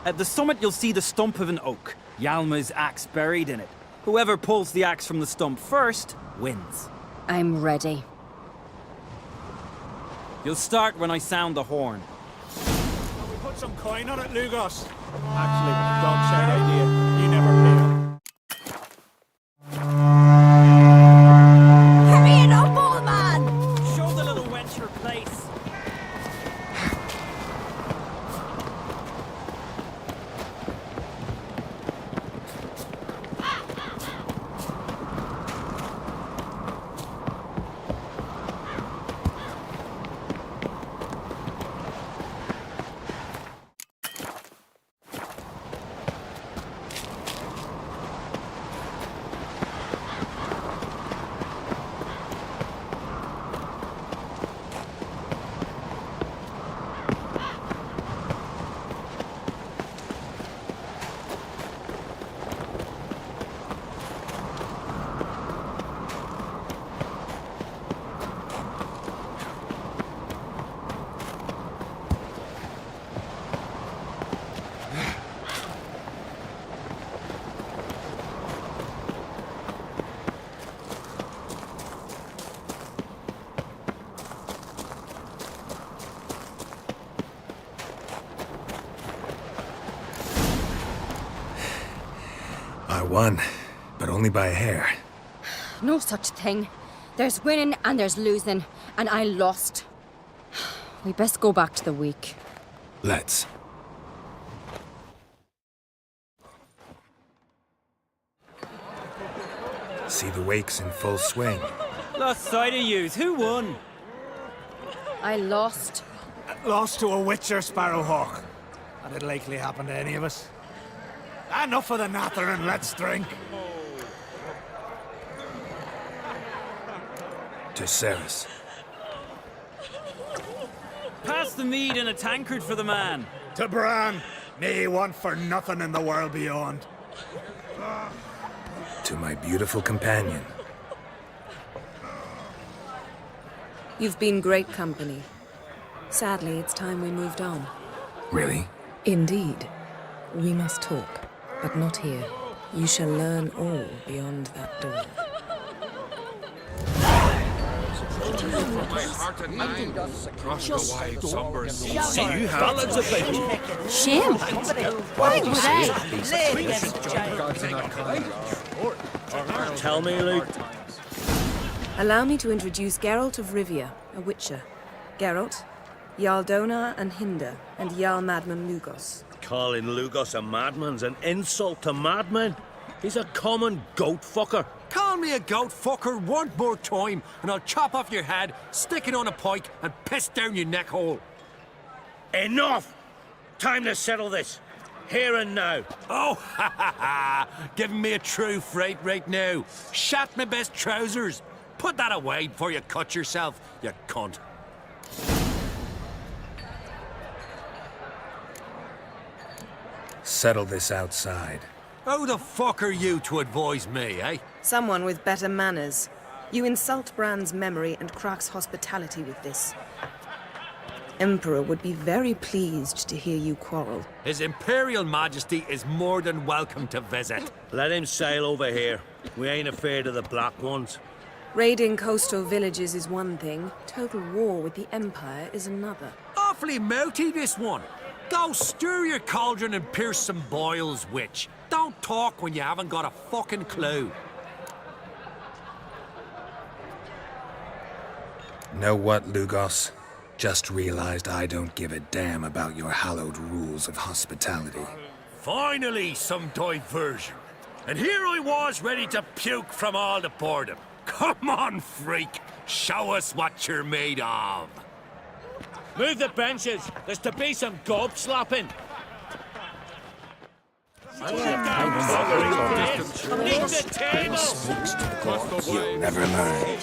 At the summit, you'll see the stump of an oak. Hjalmar's axe buried in it. Whoever pulls the axe from the stump first, wins. I'm ready. You'll start when I sound the horn. Shall we put some coin on it, Lugos? Actually, dog shite idea. You never paid. Hurry it up, old man! Show the little wench her place. I won, but only by a hair. No such thing. There's winning and there's losing, and I lost. We best go back to the week. Let's. See the wakes in full swing. Lost sight of yous. Who won? I lost. Lost to a Witcher, Sparrowhawk. That'd likely happen to any of us. Enough of the nattering, let's drink. To Ceres. Pass the mead in a tankard for the man. To Bran, may he want for nothing in the world beyond. To my beautiful companion. You've been great company. Sadly, it's time we moved on. Really? Indeed. We must talk, but not here. You shall learn all beyond that door. My heart and mind, cross the wide, somber sea. See you have ballads about you. Shame. Why would I? Tell me, Luke. Allow me to introduce Geralt of Rivia, a witcher. Geralt, Jarl Donar and Hinder, and Jarl Madman Lugos. Calling Lugos a madman's an insult to madmen. He's a common goat fucker. Call me a goat fucker one more time, and I'll chop off your head, stick it on a pike, and piss down your neck hole. Enough! Time to settle this. Here and now. Oh, ha ha ha! Giving me a true fright right now. Shat my best trousers. Put that away before you cut yourself, you cunt. Settle this outside. Who the fuck are you to advise me, eh? Someone with better manners. You insult Bran's memory and Crach's hospitality with this. Emperor would be very pleased to hear you quarrel. His Imperial Majesty is more than welcome to visit. Let him sail over here. We ain't afraid of the Black Ones. Raiding coastal villages is one thing. Total war with the Empire is another. Awfully mouthy, this one. Go stir your cauldron and pierce some boils, witch. Don't talk when you haven't got a fucking clue. Know what, Lugos? Just realized I don't give a damn about your hallowed rules of hospitality. Finally, some diversion. And here I was ready to puke from all the boredom. Come on, freak. Show us what you're made of. Move the benches. There's to be some gob slapping. You'll never learn.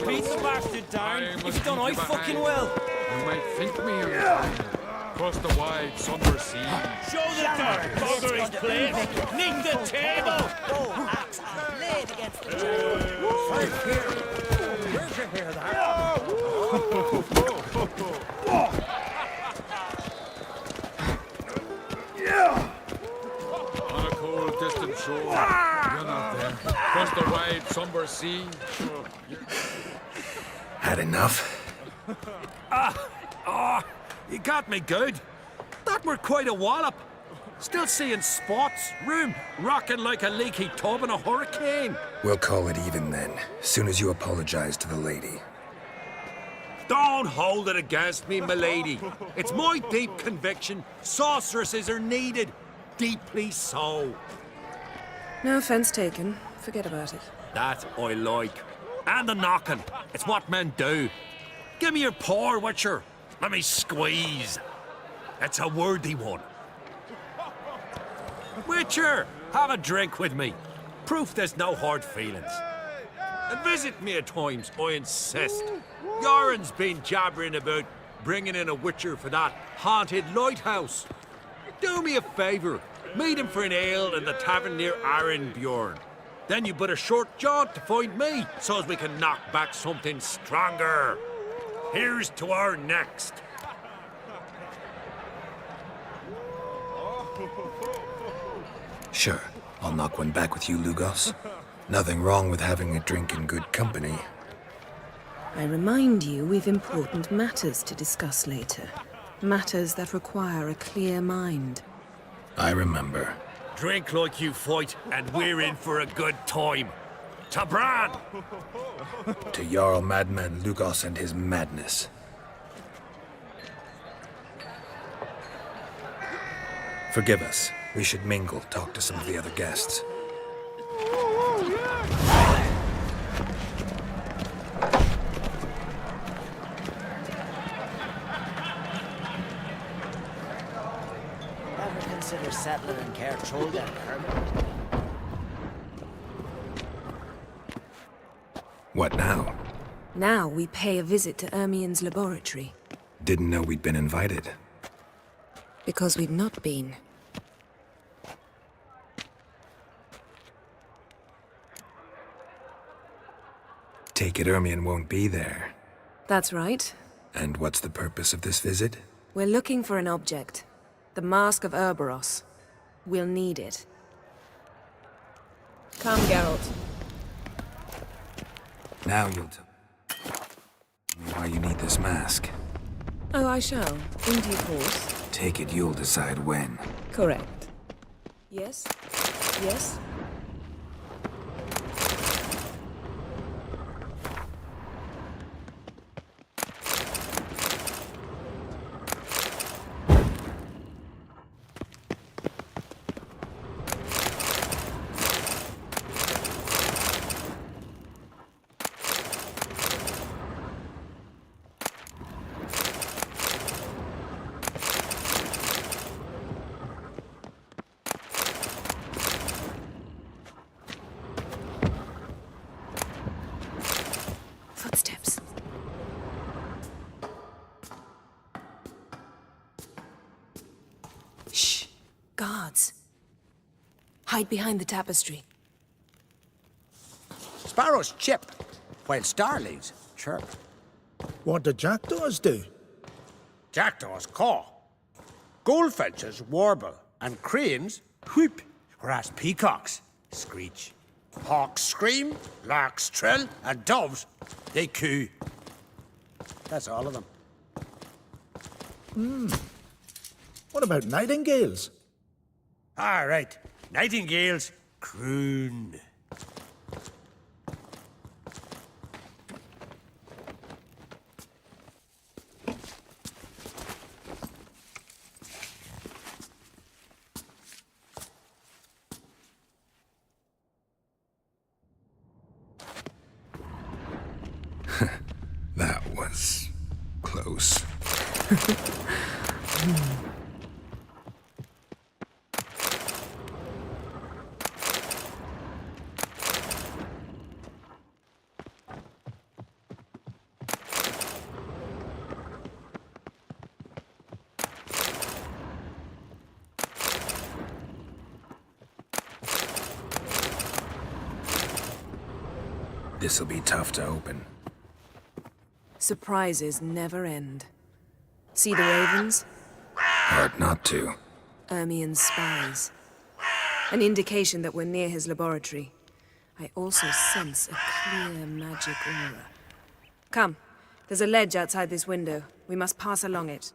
Beat the bastard down. If you don't, I fucking will. You might think me across the wide, somber sea. Show the dark buggery, please. Nick the table. Laid against the door. Where'd you hear that? On a cold, distant shore. You're not there. Across the wide, somber sea. Had enough? You got me good. That were quite a wallop. Still seeing spots, room rocking like a leaky tub in a hurricane. We'll call it even then, soon as you apologize to the lady. Don't hold it against me, milady. It's my deep conviction sorceresses are needed. Deeply so. No offense taken. Forget about it. That I like. And the knocking. It's what men do. Give me your paw, Witcher. Let me squeeze. It's a worthy one. Witcher, have a drink with me. Proof there's no hard feelings. And visit me at times, I insist. Yoren's been jabbering about bringing in a Witcher for that haunted lighthouse. Do me a favour. Meet him for an ale in the tavern near Arenbjorn. Then you but a short jaunt to find me, so as we can knock back something stronger. Here's to our next. Sure, I'll knock one back with you, Lugos. Nothing wrong with having a drink in good company. I remind you we've important matters to discuss later. Matters that require a clear mind. I remember. Drink like you fight, and we're in for a good time. To Bran! To Jarl Madman Lugos and his madness. Forgive us. We should mingle, talk to some of the other guests. settling in Caer Trolden, Herman. What now? Now we pay a visit to Ermien's laboratory. Didn't know we'd been invited. Because we've not been. Take it Ermien won't be there. That's right. And what's the purpose of this visit? We're looking for an object. The Mask of Urboros. We'll need it. Come, Geralt. Now you'll tell me why you need this mask. Oh, I shall. In due course. Take it you'll decide when. Correct. Yes? Yes? Footsteps. Shh. Guards. Hide behind the tapestry. Sparrows chip, while starlings chirp. What do jackdaws do? Jackdaws caw. Goldfinches warble, and cranes whoop, whereas peacocks screech. Hawks scream, larks trill, and doves, they coo. That's all of them. What about nightingales? All right, nightingales croon. That was close. This'll be tough to open. Surprises never end. See the ravens? Hard not to. Ermien's spies. An indication that we're near his laboratory. I also sense a clear magic aura. Come, there's a ledge outside this window. We must pass along it.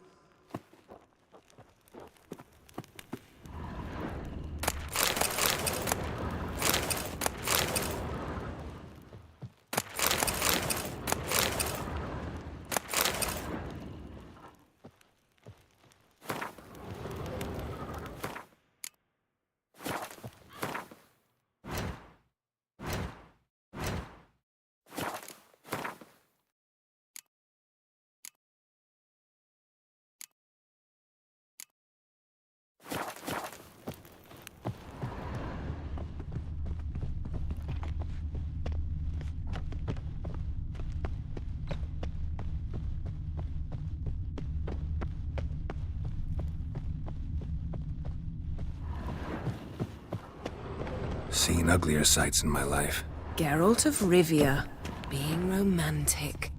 Seen uglier sights in my life. Geralt of Rivia, being romantic.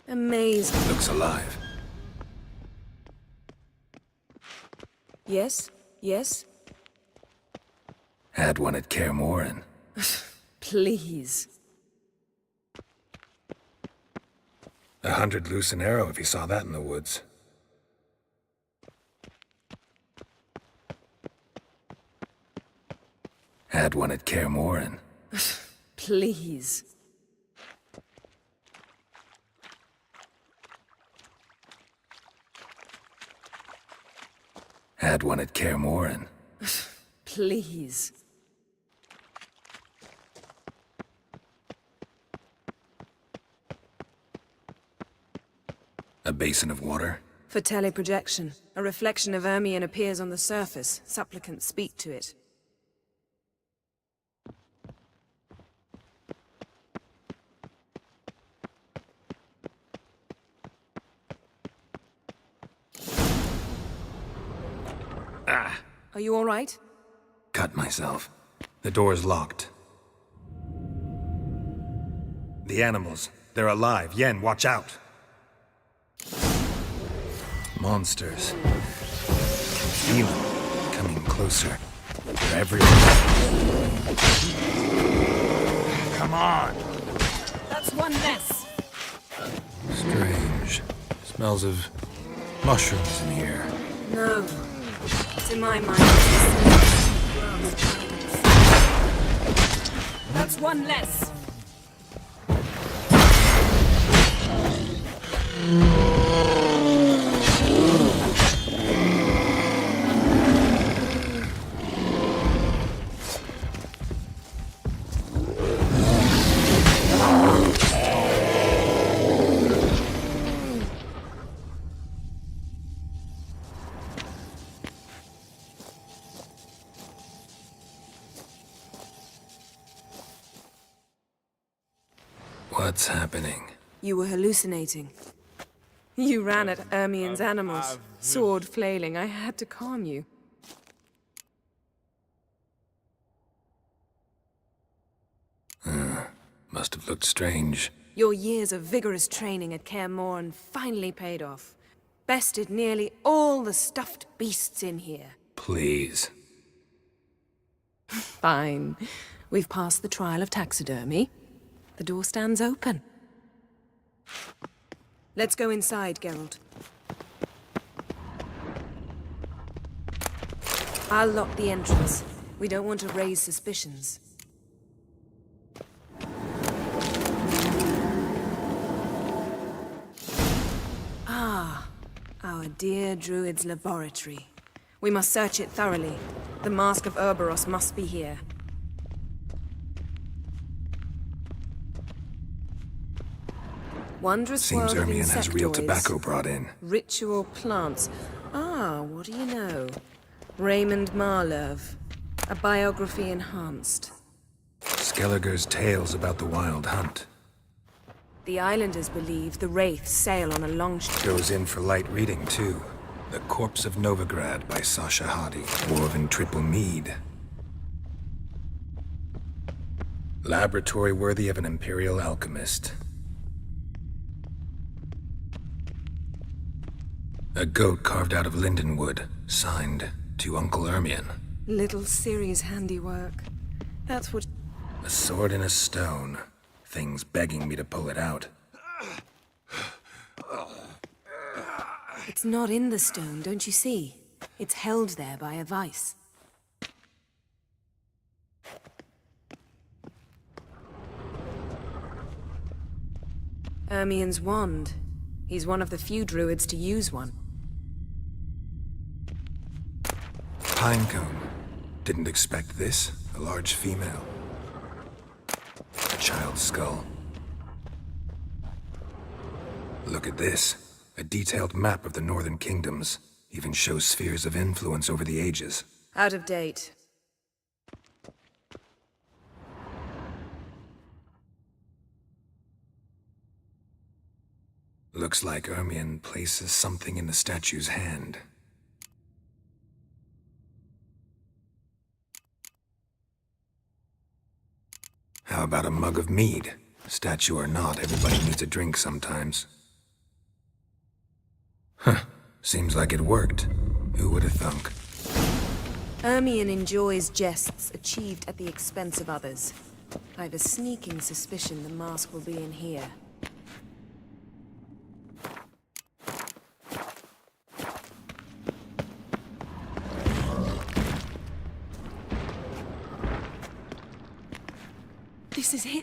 Amazing. Looks alive. Yes? Yes? Had one at Kaer Morhen. Please. 100 loose an arrow if he saw that in the woods. Had one at Kaer Morhen. Please. Had one at Kaer Morhen. Please. A basin of water? For teleprojection. A reflection of Ermion appears on the surface. Supplicants speak to it. Ah! Are you all right? Cut myself. The door's locked. The animals. They're alive. Yen, watch out! Monsters. Feel them coming closer. They're everywhere. Come on! That's one less. Strange. Smells of mushrooms in here. No. To my mind. That's one less. What's happening? You were hallucinating. You ran at Ermion's animals, sword flailing. I had to calm you. Must have looked strange. Your years of vigorous training at Kaer Morhen finally paid off. Bested nearly all the stuffed beasts in here. Please. Fine. We've passed the trial of taxidermy. The door stands open. Let's go inside, Geralt. I'll lock the entrance. We don't want to raise suspicions. Ah, our dear Druid's laboratory. We must search it thoroughly. The Mask of Ouroboros must be here. Wondrous Seems world of Ermion has real insectoids. tobacco brought in. Ritual plants. Ah, what do you know? Raymond Marlev. A biography enhanced. Skellige's tales about the Wild Hunt. The islanders believe the Wraiths sail on a longship. Goes in for light reading, too. The Corpse of Novigrad by Sasha Hadi. Woven triple mead. Laboratory worthy of an imperial alchemist. A goat carved out of lindenwood, signed to Uncle Ermion. Little Ciri's handiwork. That's what... A sword in a stone. Things begging me to pull it out. It's not in the stone, don't you see? It's held there by a vice. Ermion's wand. He's one of the few druids to use one. Pinecone. Didn't expect this. A large female. A child's skull. Look at this. A detailed map of the Northern Kingdoms. Even shows spheres of influence over the ages. Out of date. Looks like Ermion places something in the statue's hand. How about a mug of mead? Statue or not, everybody needs a drink sometimes. Huh. Seems like it worked. Who would have thunk? Ermion enjoys jests achieved at the expense of others. I've a sneaking suspicion the mask will be in here. This is it.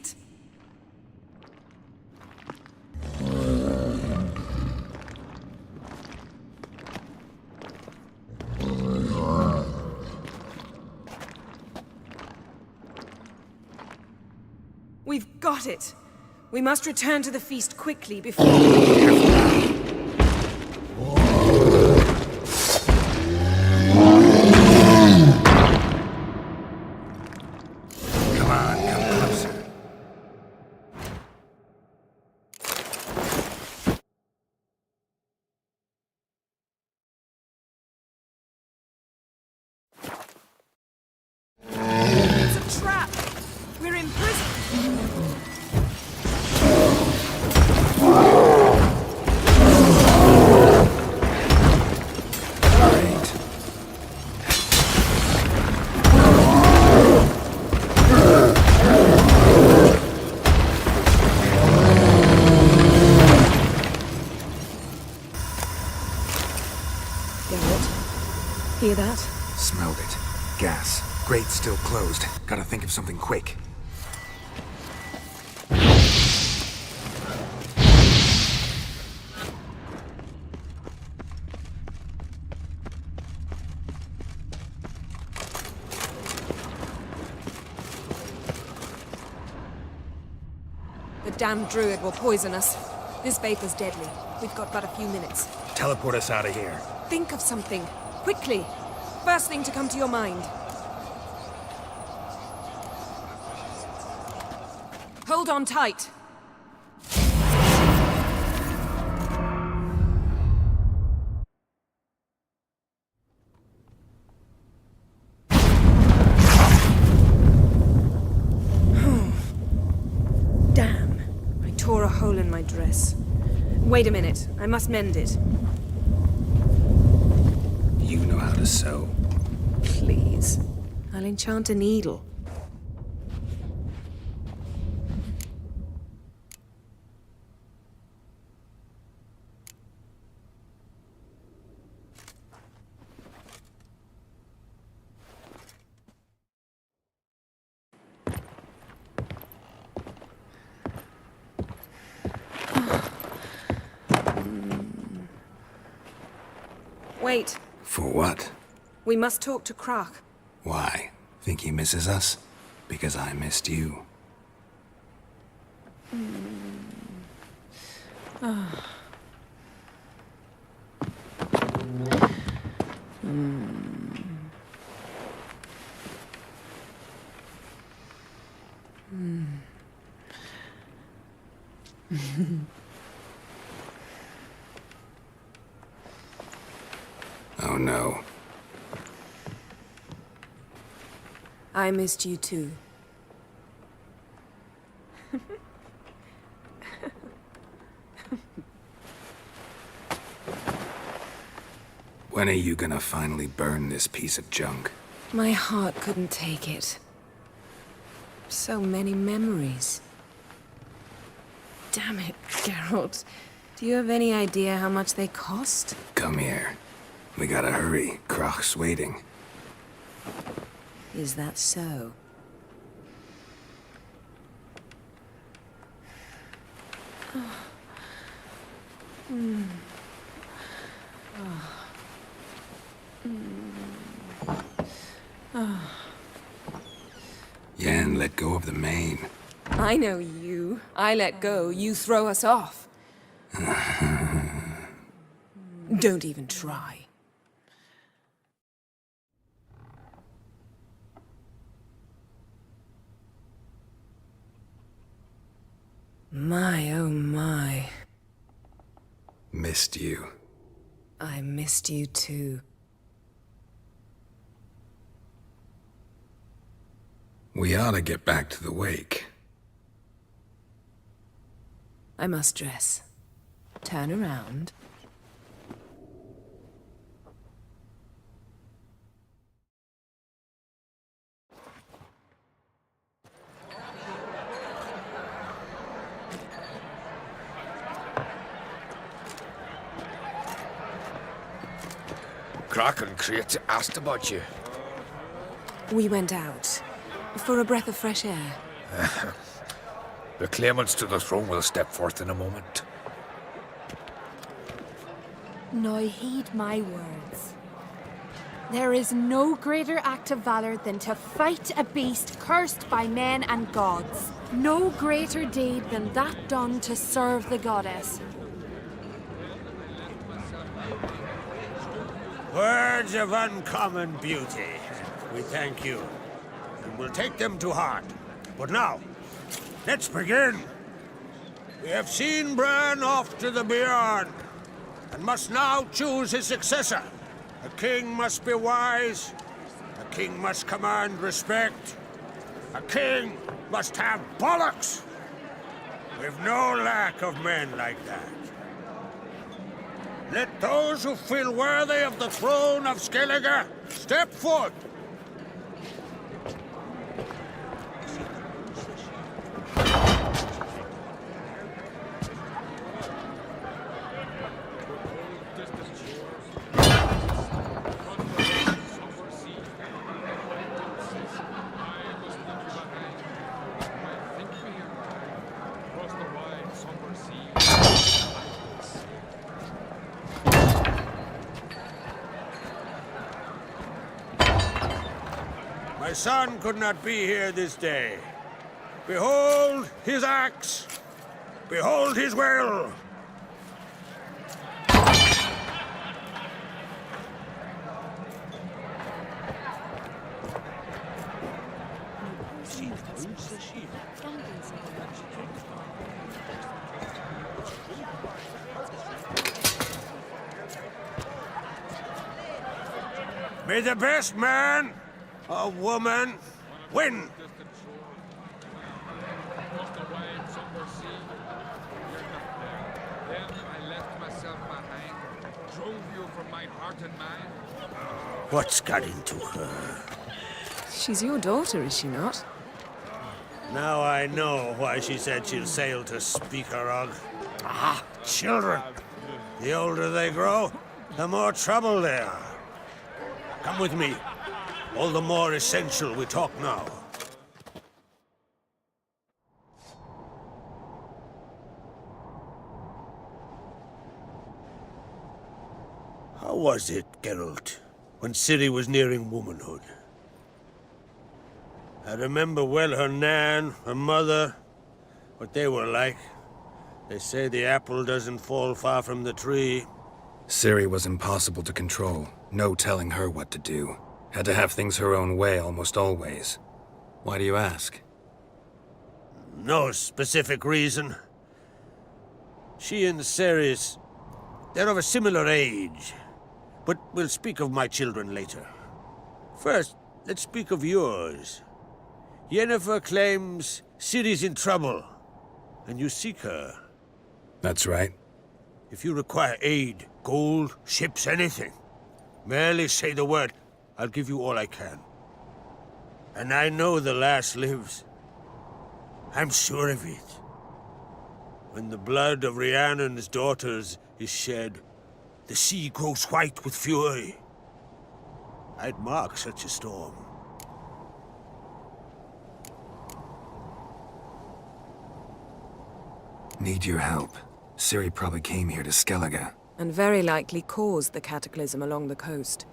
got it. We must return to the feast quickly before... Come on, come closer. It's a trap! We're in prison! Hear that? Smelled it. Gas. Grate's still closed. Gotta think of something quick. The damned druid will poison us. This vapor's deadly. We've got but a few minutes. Teleport us out of here. Think of something. Quickly. First thing to come to your mind. Hold on tight. Damn. I tore a hole in my dress. Wait a minute. I must mend it. You know how to sew. Please. I'll enchant a needle. Wait. For what? We must talk to Croc. Why? Think he misses us? Because I missed you. Oh no. I missed you too. When are you gonna finally burn this piece of junk? My heart couldn't take it. So many memories. Damn it, Geralt. Do you have any idea how much they cost? Come here. We gotta hurry. Croc's waiting. Is that so? Yen, let go of the mane. I know you. I let go, you throw us off. Don't even try. My, oh my. Missed you. I missed you too. We ought to get back to the wake. I must dress. Turn around. Croc and Crate asked about you. We went out. For a breath of fresh air. The claimants to the throne will step forth in a moment. Now heed my words. There is no greater act of valor than to fight a beast cursed by men and gods. No greater deed than that done to serve the goddess. Words of uncommon beauty. We thank you, and we'll take them to heart. But now, let's begin. We have seen Bran off to the Beyond, and must now choose his successor. A king must be wise. A king must command respect. A king must have bollocks. We've no lack of men like that. Let those who feel worthy of the throne of Skellige step forth. My son could not be here this day. Behold his axe. Behold his will. May the best man or woman win. What's got into her? She's your daughter, is she not? Now I know why she said she'll sail to Speakerog. Ah, children. The older they grow, the more trouble they are. Come with me. All the more essential we talk now. How was it, Geralt, when Ciri was nearing womanhood? I remember well her nan, her mother, what they were like. They say the apple doesn't fall far from the tree. Ciri was impossible to control. No telling her what to do. Had to have things her own way almost always. Why do you ask? No specific reason. She and Ceres, they're of a similar age. But we'll speak of my children later. First, let's speak of yours. Yennefer claims Ciri's in trouble, and you seek her. That's right. If you require aid, gold, ships, anything, merely say the word. I'll give you all I can. And I know the lass lives. I'm sure of it. When the blood of Rhiannon's daughters is shed, the sea grows white with fury. I'd mark such a storm. Need your help. Ciri probably came here to Skellige. And very likely caused the cataclysm along the coast.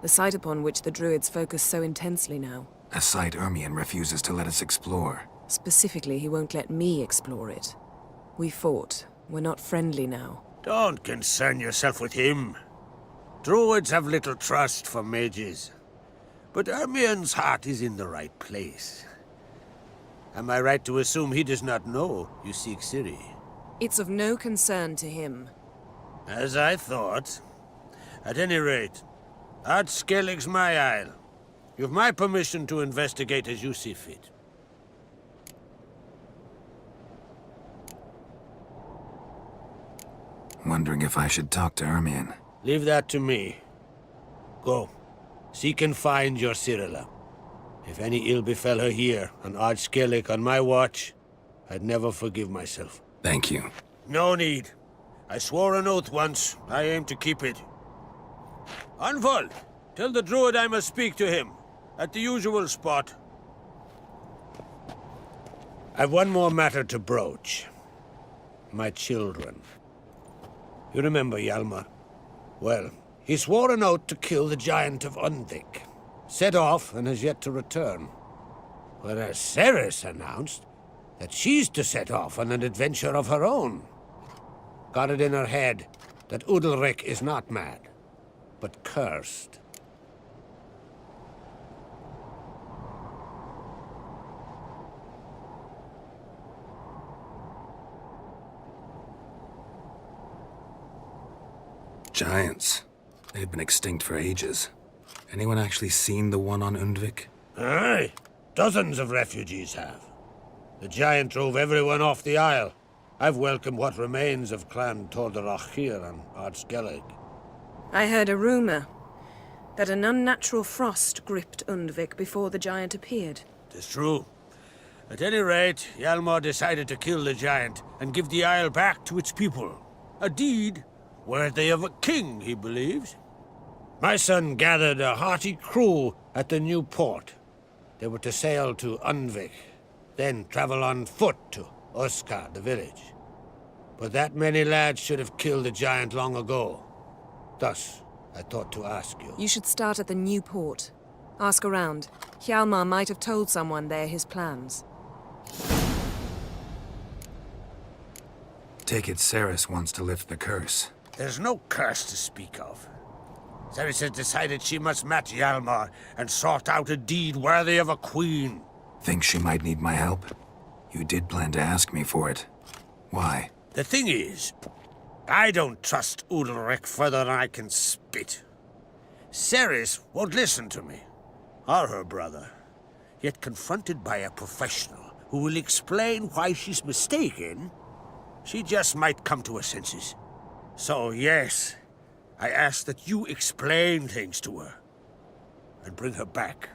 The site upon which the Druids focus so intensely now. A site Ermion refuses to let us explore. Specifically, he won't let me explore it. We fought. We're not friendly now. Don't concern yourself with him. Druids have little trust for mages. But Ermion's heart is in the right place. Am I right to assume he does not know you seek Ciri? It's of no concern to him. As I thought. At any rate, Ard Skellig's my isle. You've my permission to investigate as you see fit. Wondering if I should talk to Ermion. Leave that to me. Go. Seek and find your Cirilla. If any ill befell her here, on Ard Skellig on my watch, I'd never forgive myself. Thank you. No need. I swore an oath once. I aim to keep it. Anvald, tell the druid I must speak to him. At the usual spot. I've one more matter to broach. My children. You remember Hjalmar? Well, He swore an oath to kill the Giant of Undvik. Set off and has yet to return. Whereas Ceres announced that she's to set off on an adventure of her own. Got it in her head that Udalric is not mad, but cursed. Giants. They've been extinct for ages. Anyone actually seen the one on Undvik? Aye. Dozens of refugees have. The giant drove everyone off the Isle. I've welcomed what remains of Clan Tordarach here on Ardskellig. I heard a rumor that an unnatural frost gripped Undvik before the giant appeared. Tis true. At any rate, Hjalmar decided to kill the giant and give the Isle back to its people. A deed worthy of a king, he believes. My son gathered a hearty crew at the new port. They were to sail to Undvik, then travel on foot to Oskar, the village. But that many lads should have killed the giant long ago. Thus, I thought to ask you. You should start at the new port. Ask around. Hjalmar might have told someone there his plans. Take it Ceres wants to lift the curse. There's no curse to speak of. Ceres has decided she must match Hjalmar and sort out a deed worthy of a queen. Think she might need my help? You did plan to ask me for it. Why? The thing is, I don't trust Udalric further than I can spit. Ceres won't listen to me, or her brother. Yet confronted by a professional who will explain why she's mistaken, she just might come to her senses. So yes, I ask that you explain things to her and bring her back.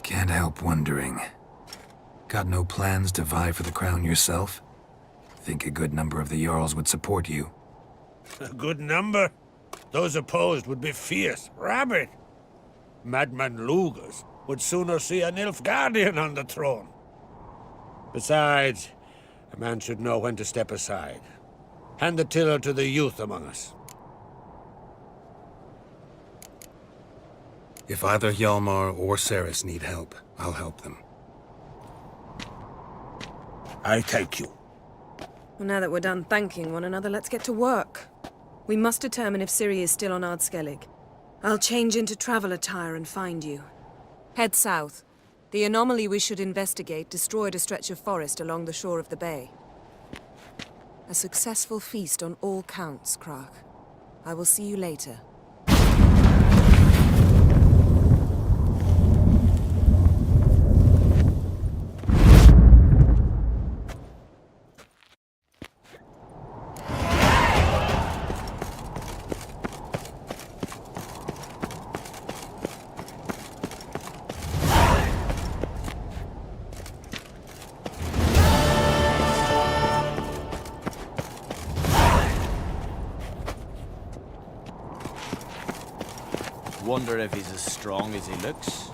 Can't help wondering. Got no plans to vie for the crown yourself? Think a good number of the Jarls would support you. A good number? Those opposed would be fierce, rabid. Madman Lugas would sooner see a Nilfgaardian on the throne. Besides, a man should know when to step aside. Hand the tiller to the youth among us. If either Hjalmar or Ceres need help, I'll help them. I thank you. Well, now that we're done thanking one another, let's get to work. We must determine if Ciri is still on Ardskellig. I'll change into travel attire and find you. Head south. The anomaly we should investigate destroyed a stretch of forest along the shore of the bay. A successful feast on all counts, Crach. I will see you later. Wonder if he's as strong as he looks.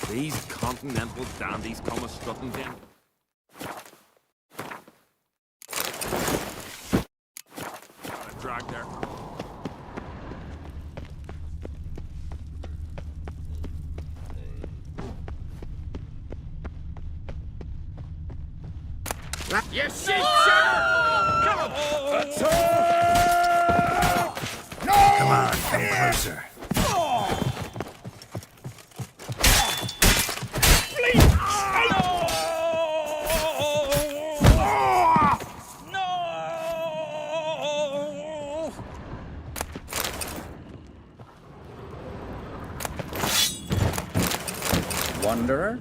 These continental dandies come a-strutting down. Got a drag there. Yes, yes, sir! Come on! Come on, come closer. Wanderer?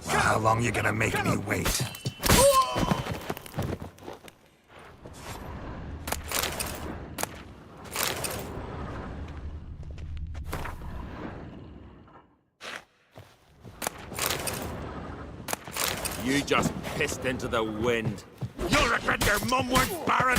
Well, how long you gonna make me wait? You just pissed into the wind. You'll regret your mum weren't barren!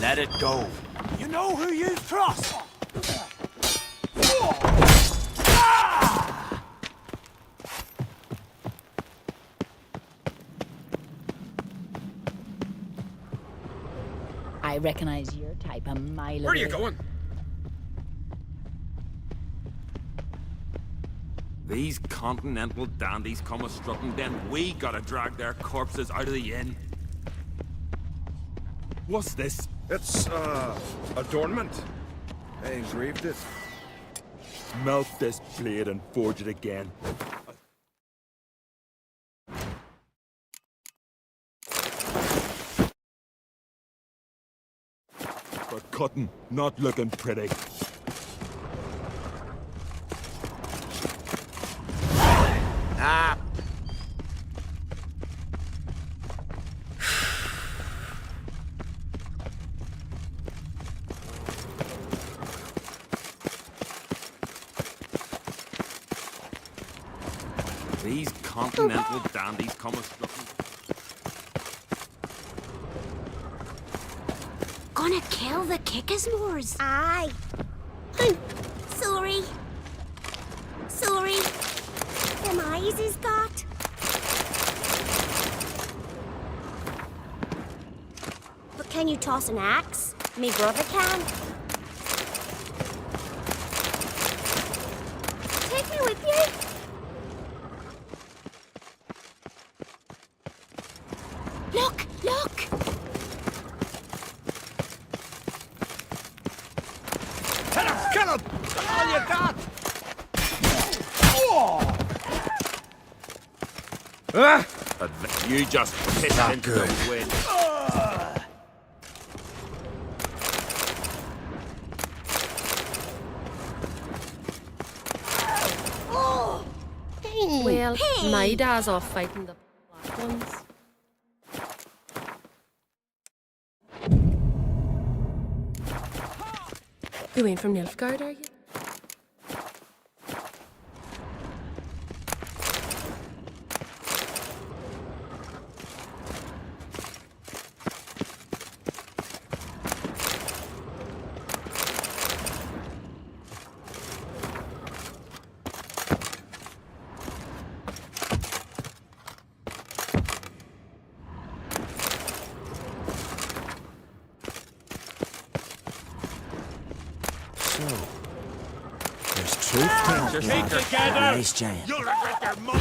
Let it go. You know who you trust! I recognize your type a mile away. Where are you going? These continental dandies come a-strutting, then we gotta drag their corpses out of the inn. What's this? It's, adornment. I engraved it. Melt this blade and forge it again. For cutting, not looking pretty. Ah! These continental dandies come a-strutting. Gonna kill the Kickasmores. Aye. Sorry. Sorry. Them eyes he's got. But can you toss an axe? Me brother can. Take me with you. Look! Look! Kill him! Kill him! All you got! You just pissed Not into good. the wind. Well, my dad's off fighting the black ones. You ain't from Nilfgaard, are you? There's truth to Just keep together! Nice giant. You'll regret your mum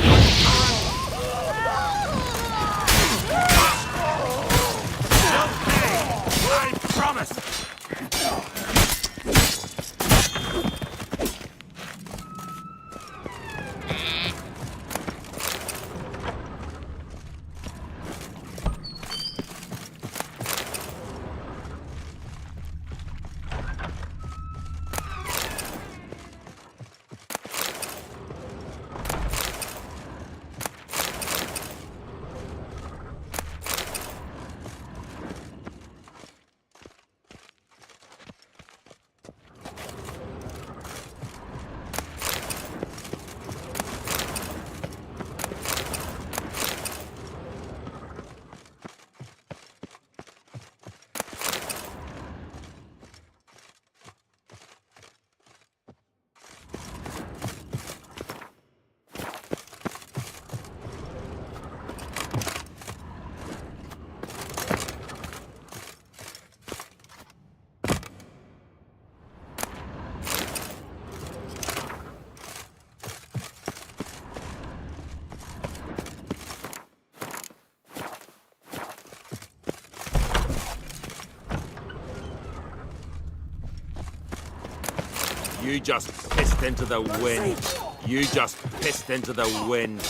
I promise! You just pissed into the wind. You just pissed into the wind.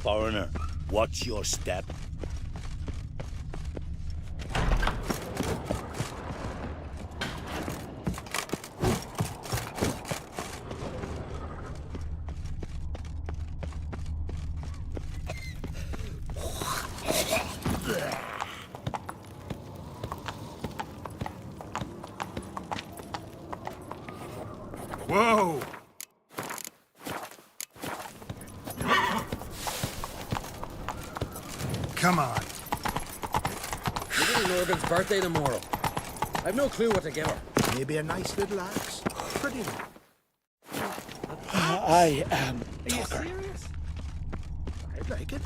Foreigner, watch your step. Whoa! Come on. Little Morgan's birthday tomorrow. I've no clue what to give her. Maybe a nice little axe. Pretty. I am Are you serious? I'd like it.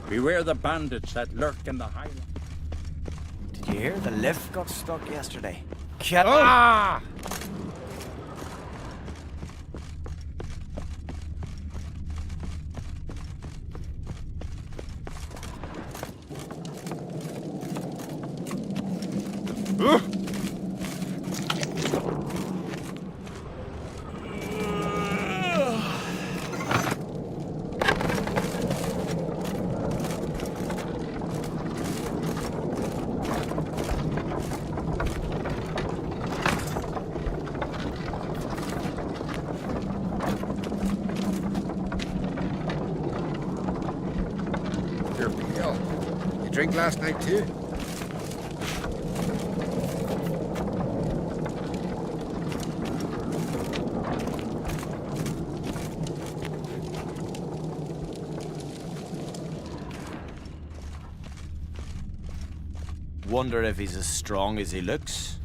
Beware the bandits that lurk in the highlands. Did you hear the lift got stuck yesterday? Ah! You're pale. You drink last night too? Wonder if he's as strong as he looks.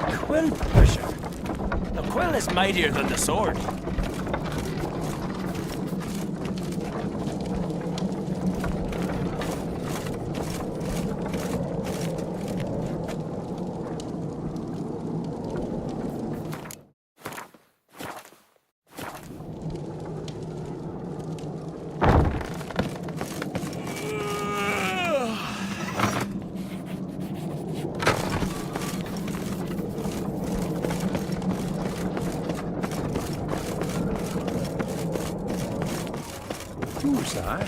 A quill pusher. The quill is mightier than the sword. Who's that?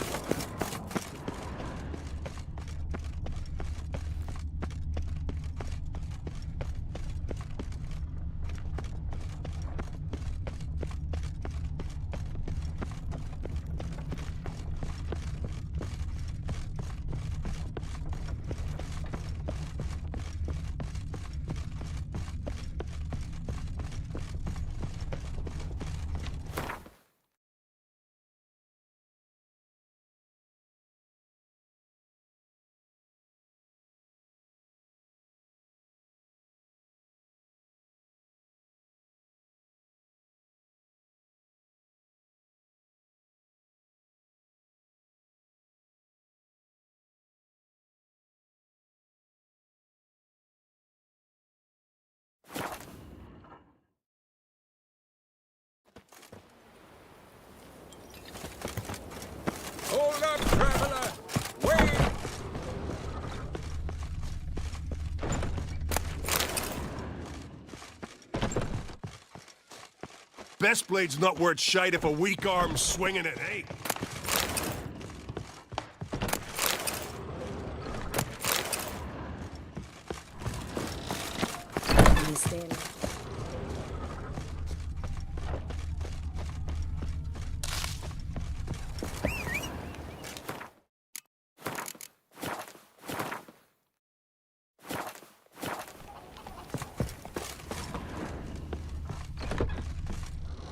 Hold up, traveler! Wait! Best blade's not worth shite if a weak arm's swinging it, eh?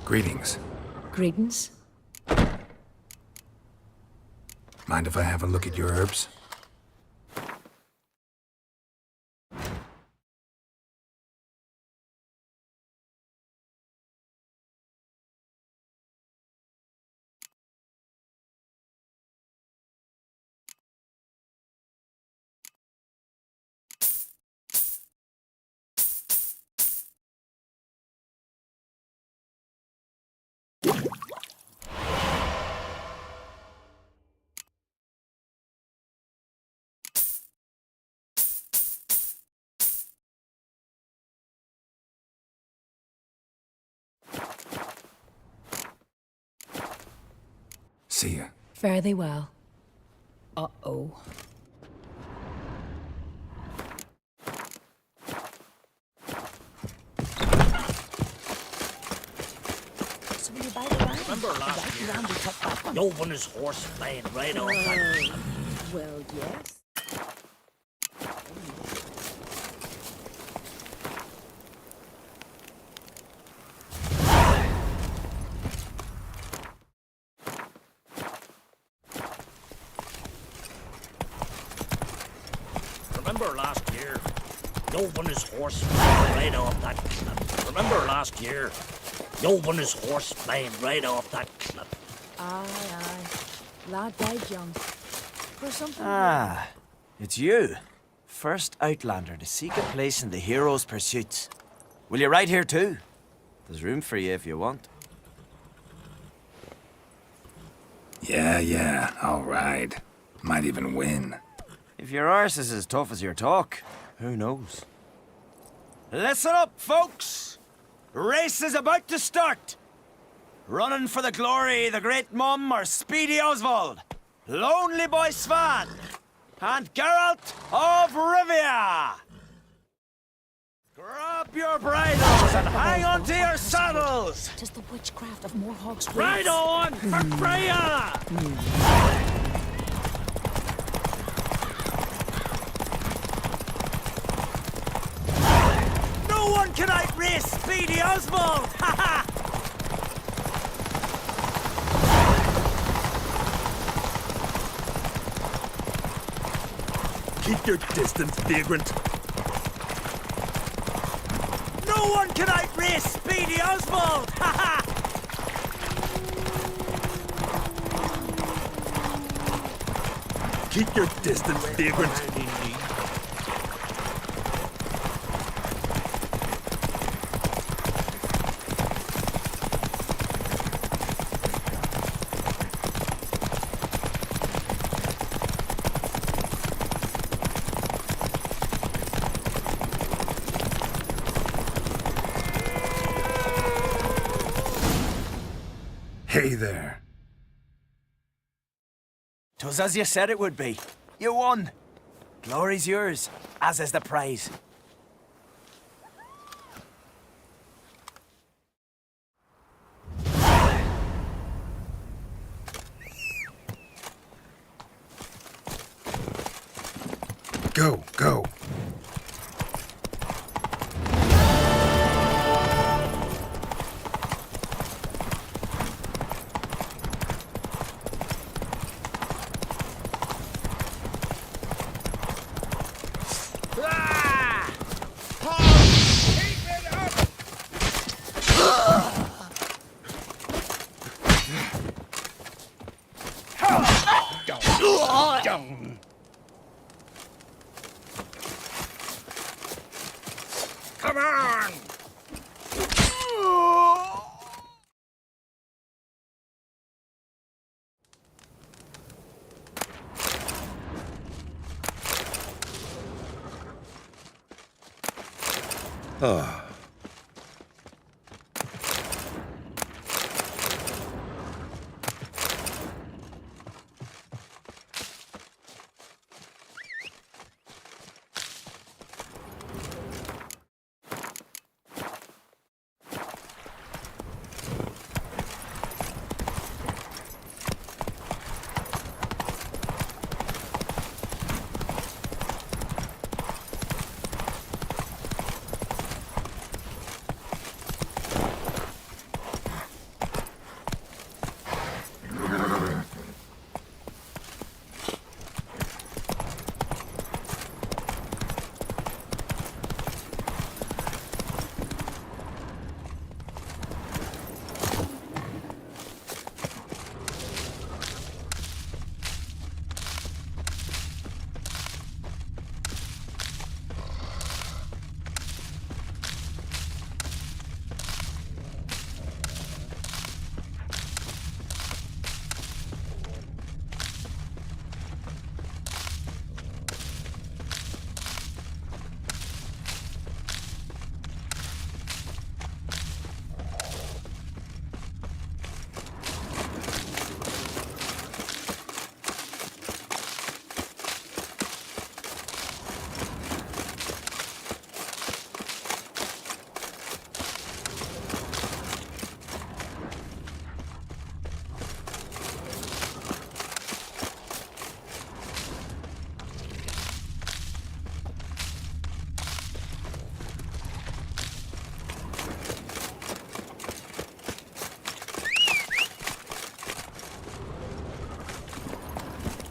Greetings. Greetings. Mind if I have a look at your herbs? See ya. Fare thee well. Uh-oh. So will you buy the wine? Remember last year? You won his horse flying right off that. Well, yes. Remember last year? You won his horse flying right off that cliff. Remember last year? You won his horse flying right off that cliff. Aye, aye. Lad died young. For something. Ah, it's you. First Outlander to seek a place in the hero's pursuits. Will you ride here too? There's room for you if you want. Yeah, I'll ride. Might even win. If your arse is as tough as your talk, who knows? Listen up, folks! Race is about to start! Running for the glory, the great Mum or Speedy Oswald, Lonely Boy Svan, and Geralt of Rivia! Grab your bridles and hang on to your saddles! Tis the witchcraft of Morhawk's Ride on for Freya! No one can outrace Speedy Oswald! Ha ha! Keep your distance, vagrant. No one can outrace Speedy Oswald! Ha ha! Keep your distance, vagrant. Hey there. 'Twas as you said it would be. You won. Glory's yours, as is the prize. Go. Come on! Ah.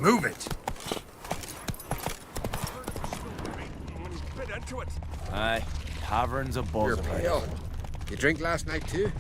Move it! Bit into it. Aye, tavern's a buzz You're about it. pale. You drink last night too?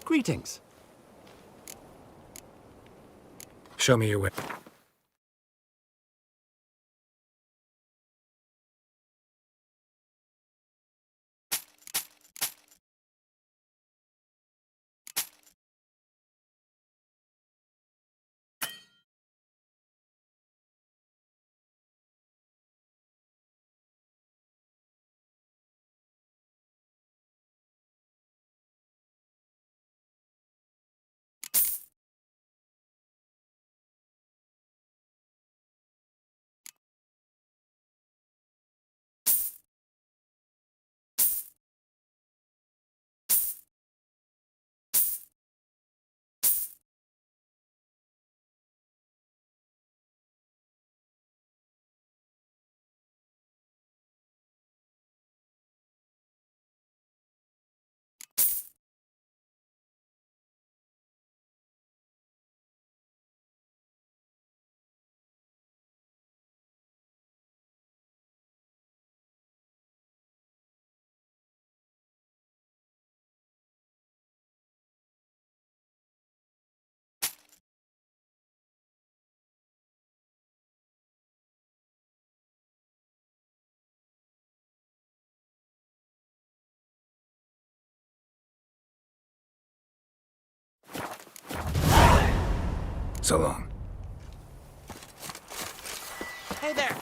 Greetings. Show me your way. So long. Hey there.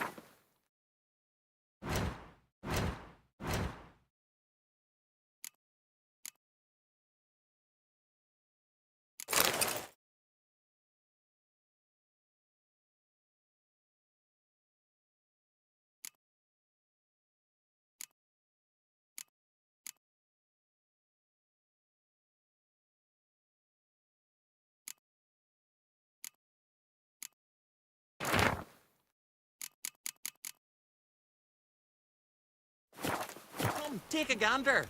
Come, take a gander.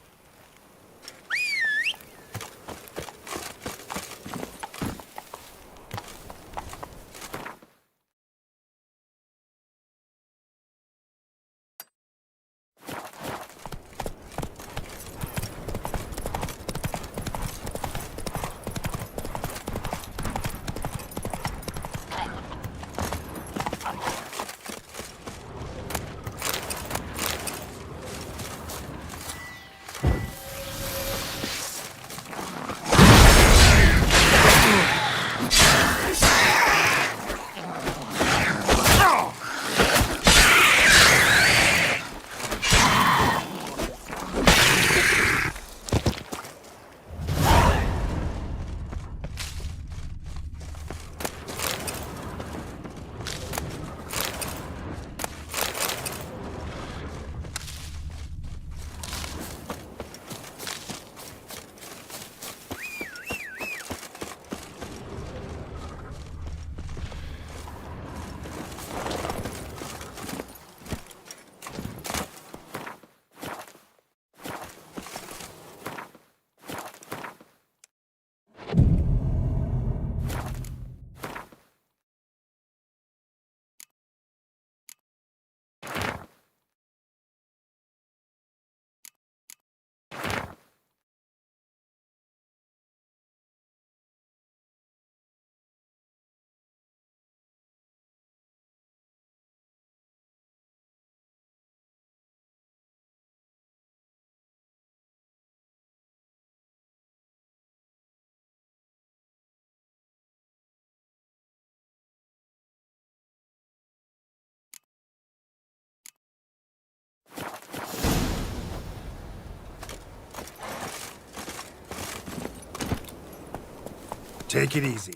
Take it easy.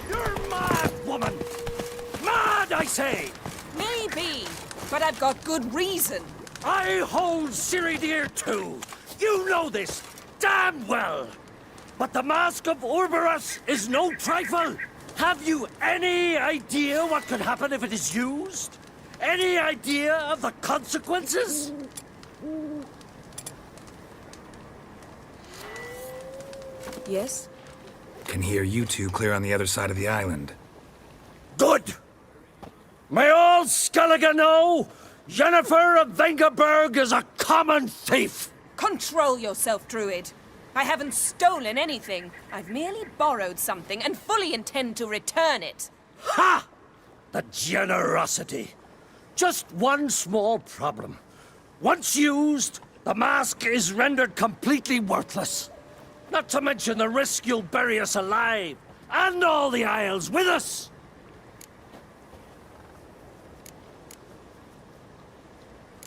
You're mad, woman! Mad, I say! Maybe, but I've got good reason. I hold Ciri dear too. You know this damn well. But the Mask of Orboros is no trifle. Have you any idea what could happen if it is used? Any idea of the consequences? Yes? Can hear you two clear on the other side of the island. Good! May all Skellige know Yennefer of Vengerberg is a common thief! Control yourself, Druid. I haven't stolen anything. I've merely borrowed something and fully intend to return it. Ha! The generosity. Just one small problem. Once used, the mask is rendered completely worthless. Not to mention the risk you'll bury us alive, and all the Isles with us.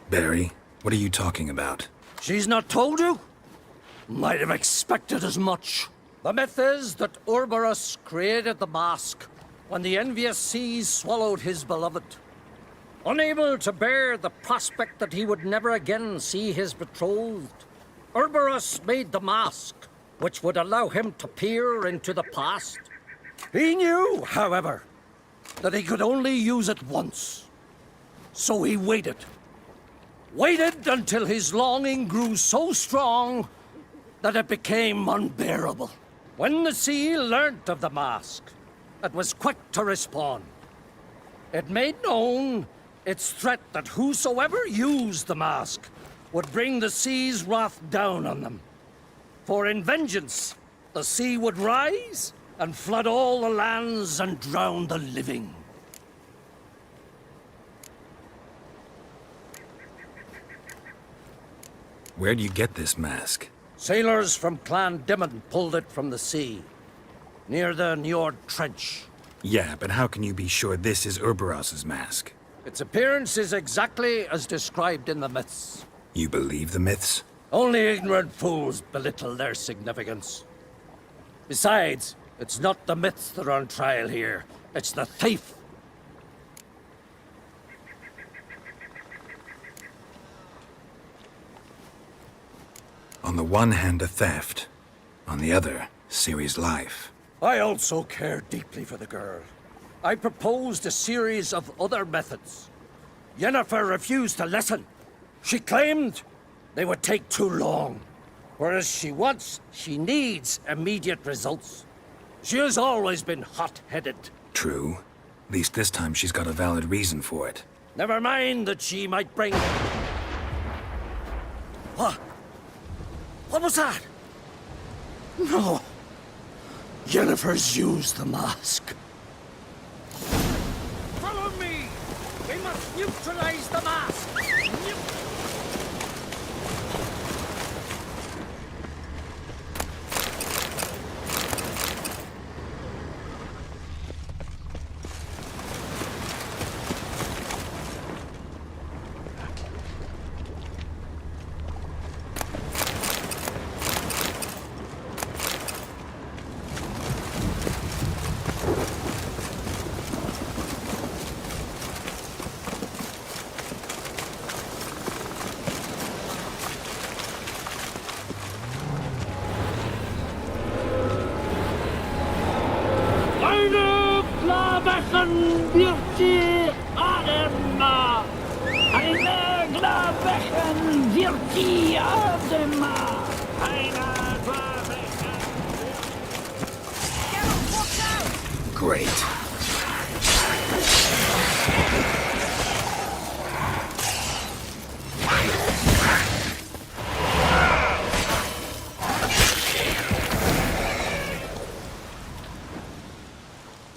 Barry, what are you talking about? She's not told you? Might have expected as much. The myth is that Orboros created the mask when the envious seas swallowed his beloved. Unable to bear the prospect that he would never again see his betrothed, Orboros made the mask, which would allow him to peer into the past. He knew, however, that he could only use it once. So he waited. Waited until his longing grew so strong that it became unbearable. When the sea learnt of the mask, it was quick to respond. It made known its threat that whosoever used the mask would bring the sea's wrath down on them. For in vengeance, the sea would rise and flood all the lands and drown the living. Where'd you get this mask? Sailors from Clan Dimmon pulled it from the sea, near the Njord Trench. Yeah, but how can you be sure this is Urboros's mask? Its appearance is exactly as described in the myths. You believe the myths? Only ignorant fools belittle their significance. Besides, it's not the myths that are on trial here. It's the thief. On the one hand, a theft. On the other, Ciri's life. I also care deeply for the girl. I proposed a series of other methods. Yennefer refused to listen. She claimed they would take too long. Whereas she needs immediate results. She has always been hot-headed. True. At least this time she's got a valid reason for it. Never mind that she might bring... What? What was that? No. Yennefer's used the mask. Follow me! We must neutralize the mask! beauty Adema. Eine glavechen beauty Adema. Eine glavechen. Great.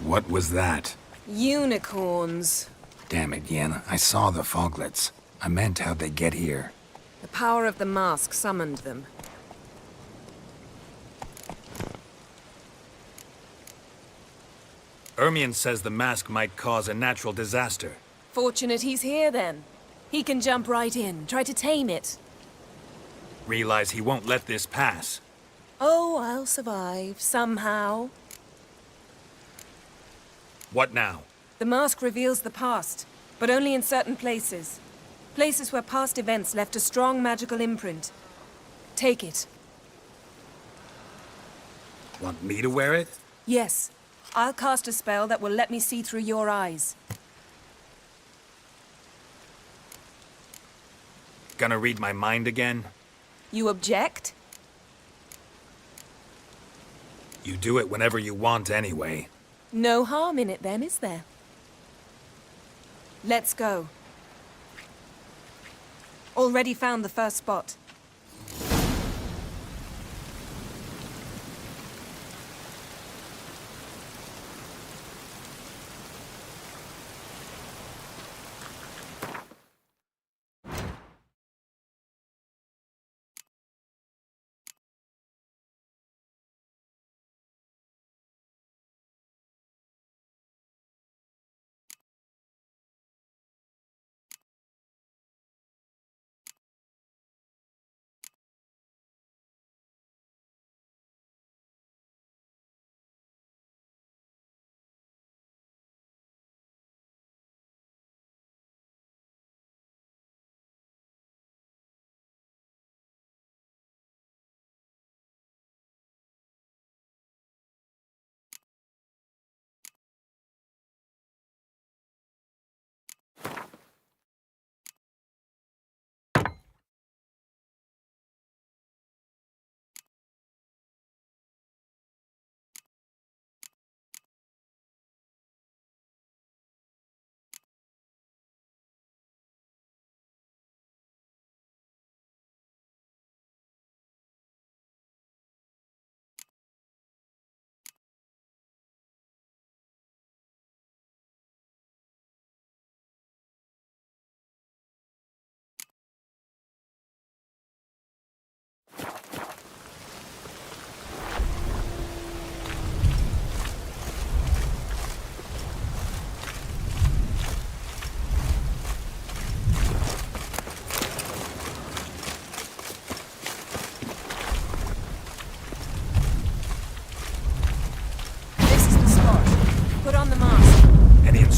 What was that? Unicorns. Damn it, Yen. I saw the foglets. I meant how'd they get here? The power of the mask summoned them. Ermion says the mask might cause a natural disaster. Fortunate he's here, then. He can jump right in, try to tame it. Realize he won't let this pass. Oh, I'll survive, somehow. What now? The mask reveals the past, but only in certain places. Places where past events left a strong magical imprint. Take it. Want me to wear it? Yes. I'll cast a spell that will let me see through your eyes. Gonna read my mind again? You object? You do it whenever you want anyway. No harm in it then, is there? Let's go. Already found the first spot.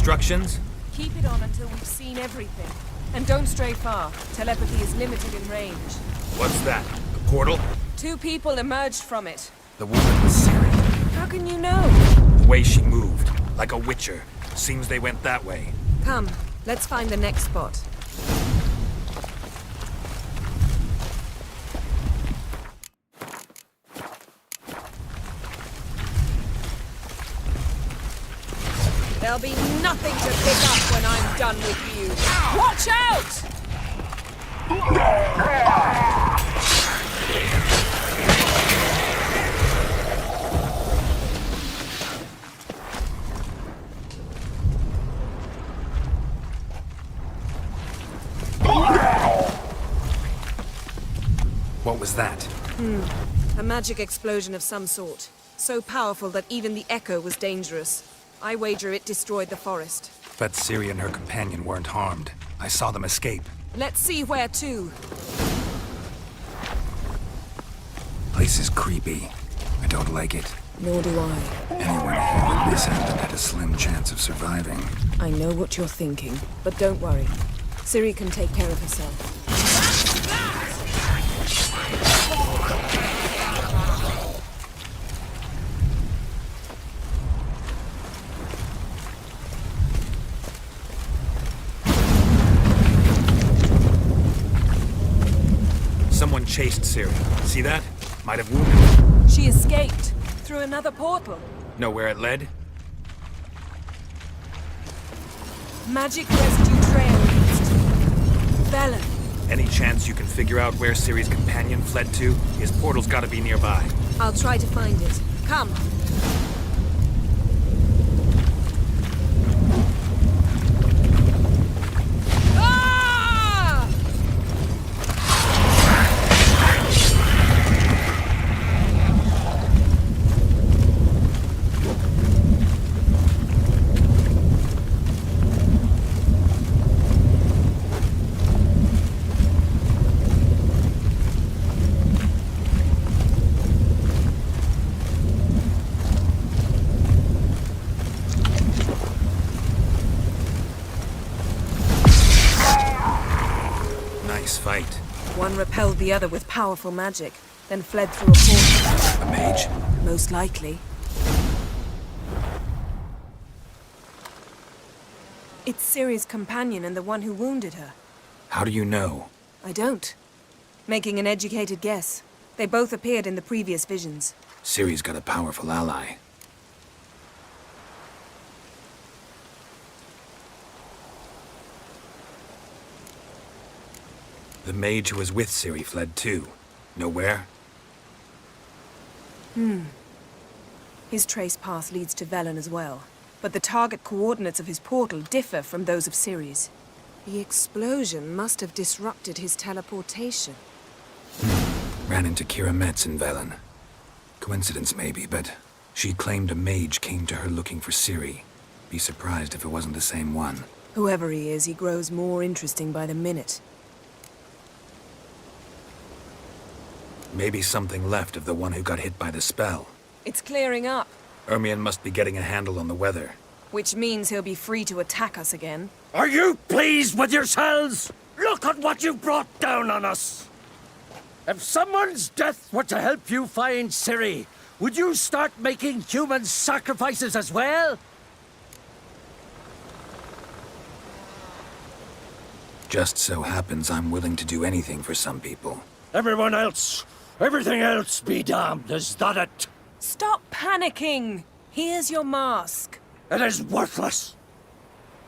Instructions? Keep it on until we've seen everything. And don't stray far. Telepathy is limited in range. What's that? A portal? 2 people emerged from it. The woman was Ciri. How can you know? The way she moved, like a witcher. Seems they went that way. Come, let's find the next spot. There'll be nothing to pick up when I'm done with you. Watch out! What was that? A magic explosion of some sort. So powerful that even the echo was dangerous. I wager it destroyed the forest. Bet Ciri and her companion weren't harmed. I saw them escape. Let's see where to. Place is creepy. I don't like it. Nor do I. Anyone here when this happened had a slim chance of surviving. I know what you're thinking, but don't worry. Ciri can take care of herself. chased Ciri. See that? Might have wounded her. She escaped through another portal. Know where it led? Magic residue trail east. Velen. Any chance you can figure out where Ciri's companion fled to? His portal's gotta be nearby. I'll try to find it. Come. Fight. One repelled the other with powerful magic, then fled through a portal. A mage? Most likely. It's Ciri's companion and the one who wounded her. How do you know? I don't. Making an educated guess. They both appeared in the previous visions. Ciri's got a powerful ally. The mage who was with Ciri fled too. Know where? His trace path leads to Velen as well. But the target coordinates of his portal differ from those of Ciri's. The explosion must have disrupted his teleportation. Ran into Kira Metz in Velen. Coincidence maybe, but she claimed a mage came to her looking for Ciri. Be surprised if it wasn't the same one. Whoever he is, he grows more interesting by the minute. Maybe something left of the one who got hit by the spell. It's clearing up. Ermion must be getting a handle on the weather. Which means he'll be free to attack us again. Are you pleased with yourselves? Look at what you brought down on us! If someone's death were to help you find Ciri, would you start making human sacrifices as well? Just so happens I'm willing to do anything for some people. Everyone else, everything else be damned, is that it? Stop panicking! Here's your mask. It is worthless.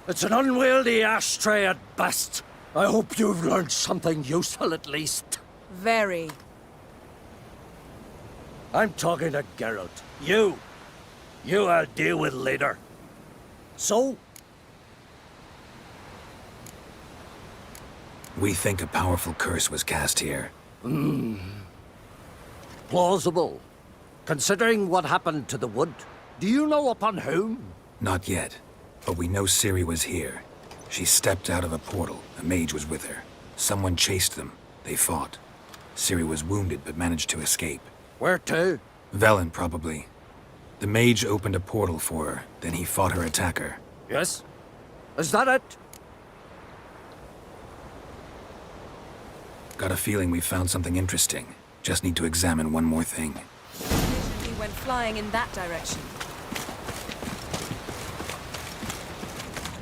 It's an unwieldy ashtray at best. I hope you've learned something useful at least. Very. I'm talking to Geralt. You I'll deal with later. So? We think a powerful curse was cast here. Plausible. Considering what happened to the wood, do you know upon whom? Not yet, but we know Ciri was here. She stepped out of a portal. A mage was with her. Someone chased them. They fought. Ciri was wounded but managed to escape. Where to? Velen, probably. The mage opened a portal for her, then he fought her attacker. Yes? Is that it? Got a feeling we found something interesting. Just need to examine one more thing. He went flying in that direction.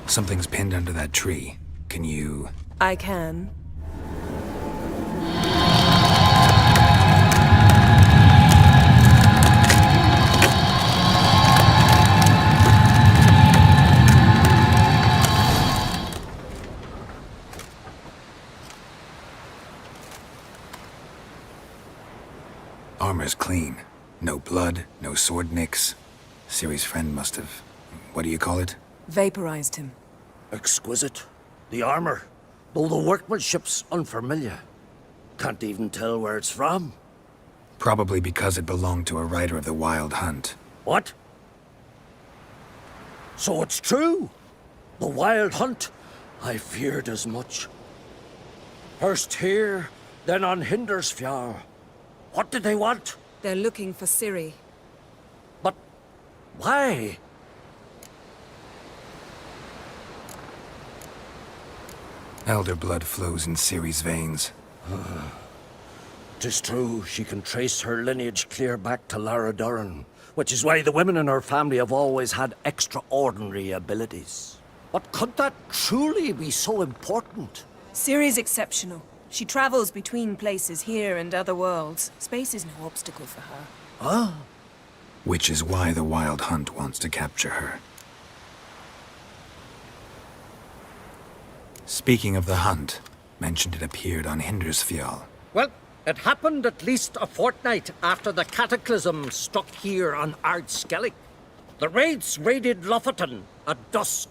Something's pinned under that tree. Can you... I can. Armor's clean. No blood, no sword nicks. Ciri's friend must have... what do you call it? Vaporized him. Exquisite. The armor, though the workmanship's unfamiliar. Can't even tell where it's from. Probably because it belonged to a rider of the Wild Hunt. What? So it's true? The Wild Hunt? I feared as much. First here, then on Hindersfjord. What did they want? They're looking for Ciri. But why? Elder blood flows in Ciri's veins. 'Tis true, she can trace her lineage clear back to Lara Doran, which is why the women in her family have always had extraordinary abilities. But could that truly be so important? Ciri's exceptional. She travels between places here and other worlds. Space is no obstacle for her. Ah. Which is why the Wild Hunt wants to capture her. Speaking of the hunt, mentioned it appeared on Hindersfjall. Well, it happened at least a fortnight after the cataclysm struck here on Ardskellig. The raids raided Lofoten at dusk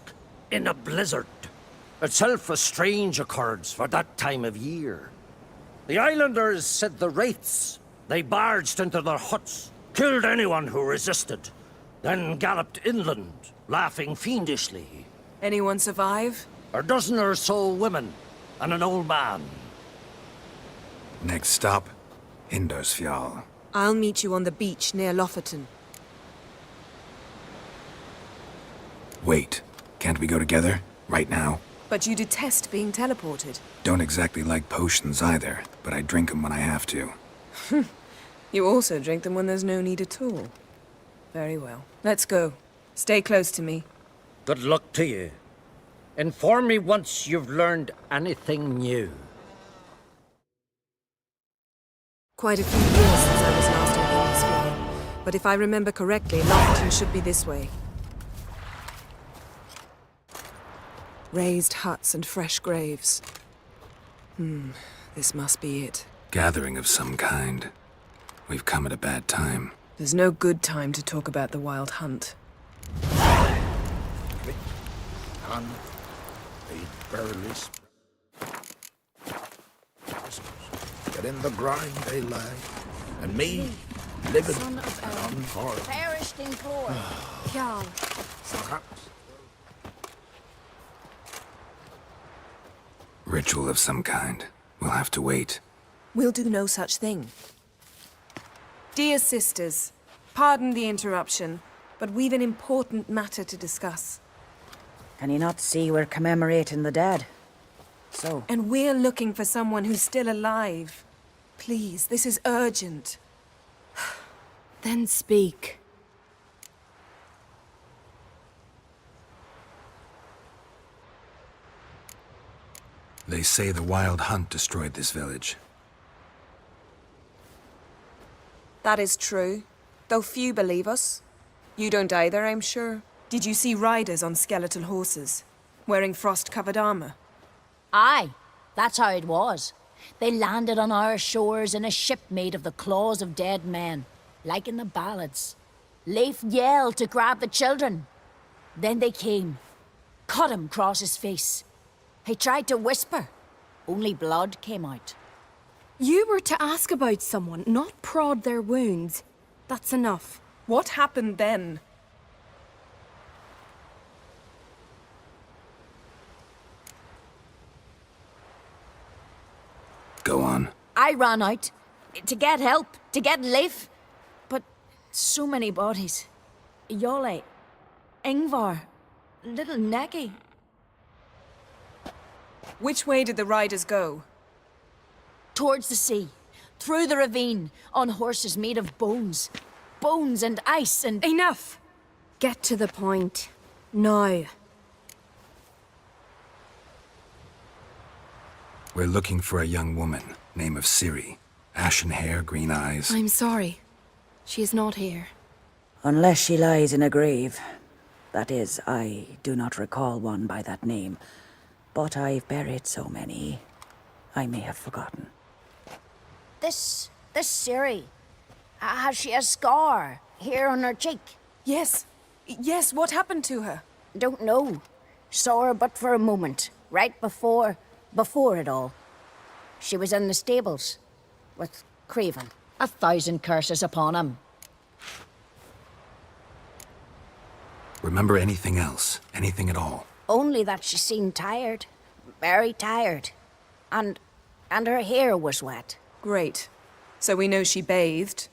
in a blizzard. Itself a strange occurrence for that time of year. The islanders said the wraiths. They barged into their huts, killed anyone who resisted, then galloped inland, laughing fiendishly. Anyone survive? A dozen or so women and an old man. Next stop, Hindersfjall. I'll meet you on the beach near Lofoten. Wait, can't we go together? Right now? But you detest being teleported. Don't exactly like potions either, but I drink them when I have to. You also drink them when there's no need at all. Very well. Let's go. Stay close to me. Good luck to you. Inform me once you've learned anything new. Quite a few years since I was last in Hindersfjall. But if I remember correctly, Lofoten should be this way. Raised huts and fresh graves. This must be it. Gathering of some kind. We've come at a bad time. There's no good time to talk about the Wild Hunt. On the perilous. But in the grind they lie, and me living on for Perished in glory. Kjarl. perhaps. Ritual of some kind. We'll have to wait. We'll do no such thing. Dear sisters, pardon the interruption, but we've an important matter to discuss. Can you not see we're commemorating the dead? So? And we're looking for someone who's still alive. Please, this is urgent. Then speak. They say the Wild Hunt destroyed this village. That is true, though few believe us. You don't either, I'm sure. Did you see riders on skeletal horses, wearing frost-covered armor? Aye, that's how it was. They landed on our shores in a ship made of the claws of dead men, like in the ballads. Leif yelled to grab the children. Then they came, cut him across his face. He tried to whisper, only blood came out. You were to ask about someone, not prod their wounds. That's enough. What happened then? Go on. I ran out to get help, to get Leif. But so many bodies. Yolle, Ingvar, little Necky. Which way did the riders go? Towards the sea, through the ravine, on horses made of bones. Bones and ice and... Enough! Get to the point. Now. We're looking for a young woman, name of Ciri. Ashen hair, green eyes. I'm sorry. She is not here. Unless she lies in a grave. That is, I do not recall one by that name. But I've buried so many, I may have forgotten. This Ciri, has she a scar here on her cheek? Yes. Yes, what happened to her? Don't know. Saw her but for a moment, right before it all. She was in the stables with Craven. 1,000 curses upon him. Remember anything else? Anything at all? Only that she seemed tired. Very tired. And her hair was wet. Great. So we know she bathed.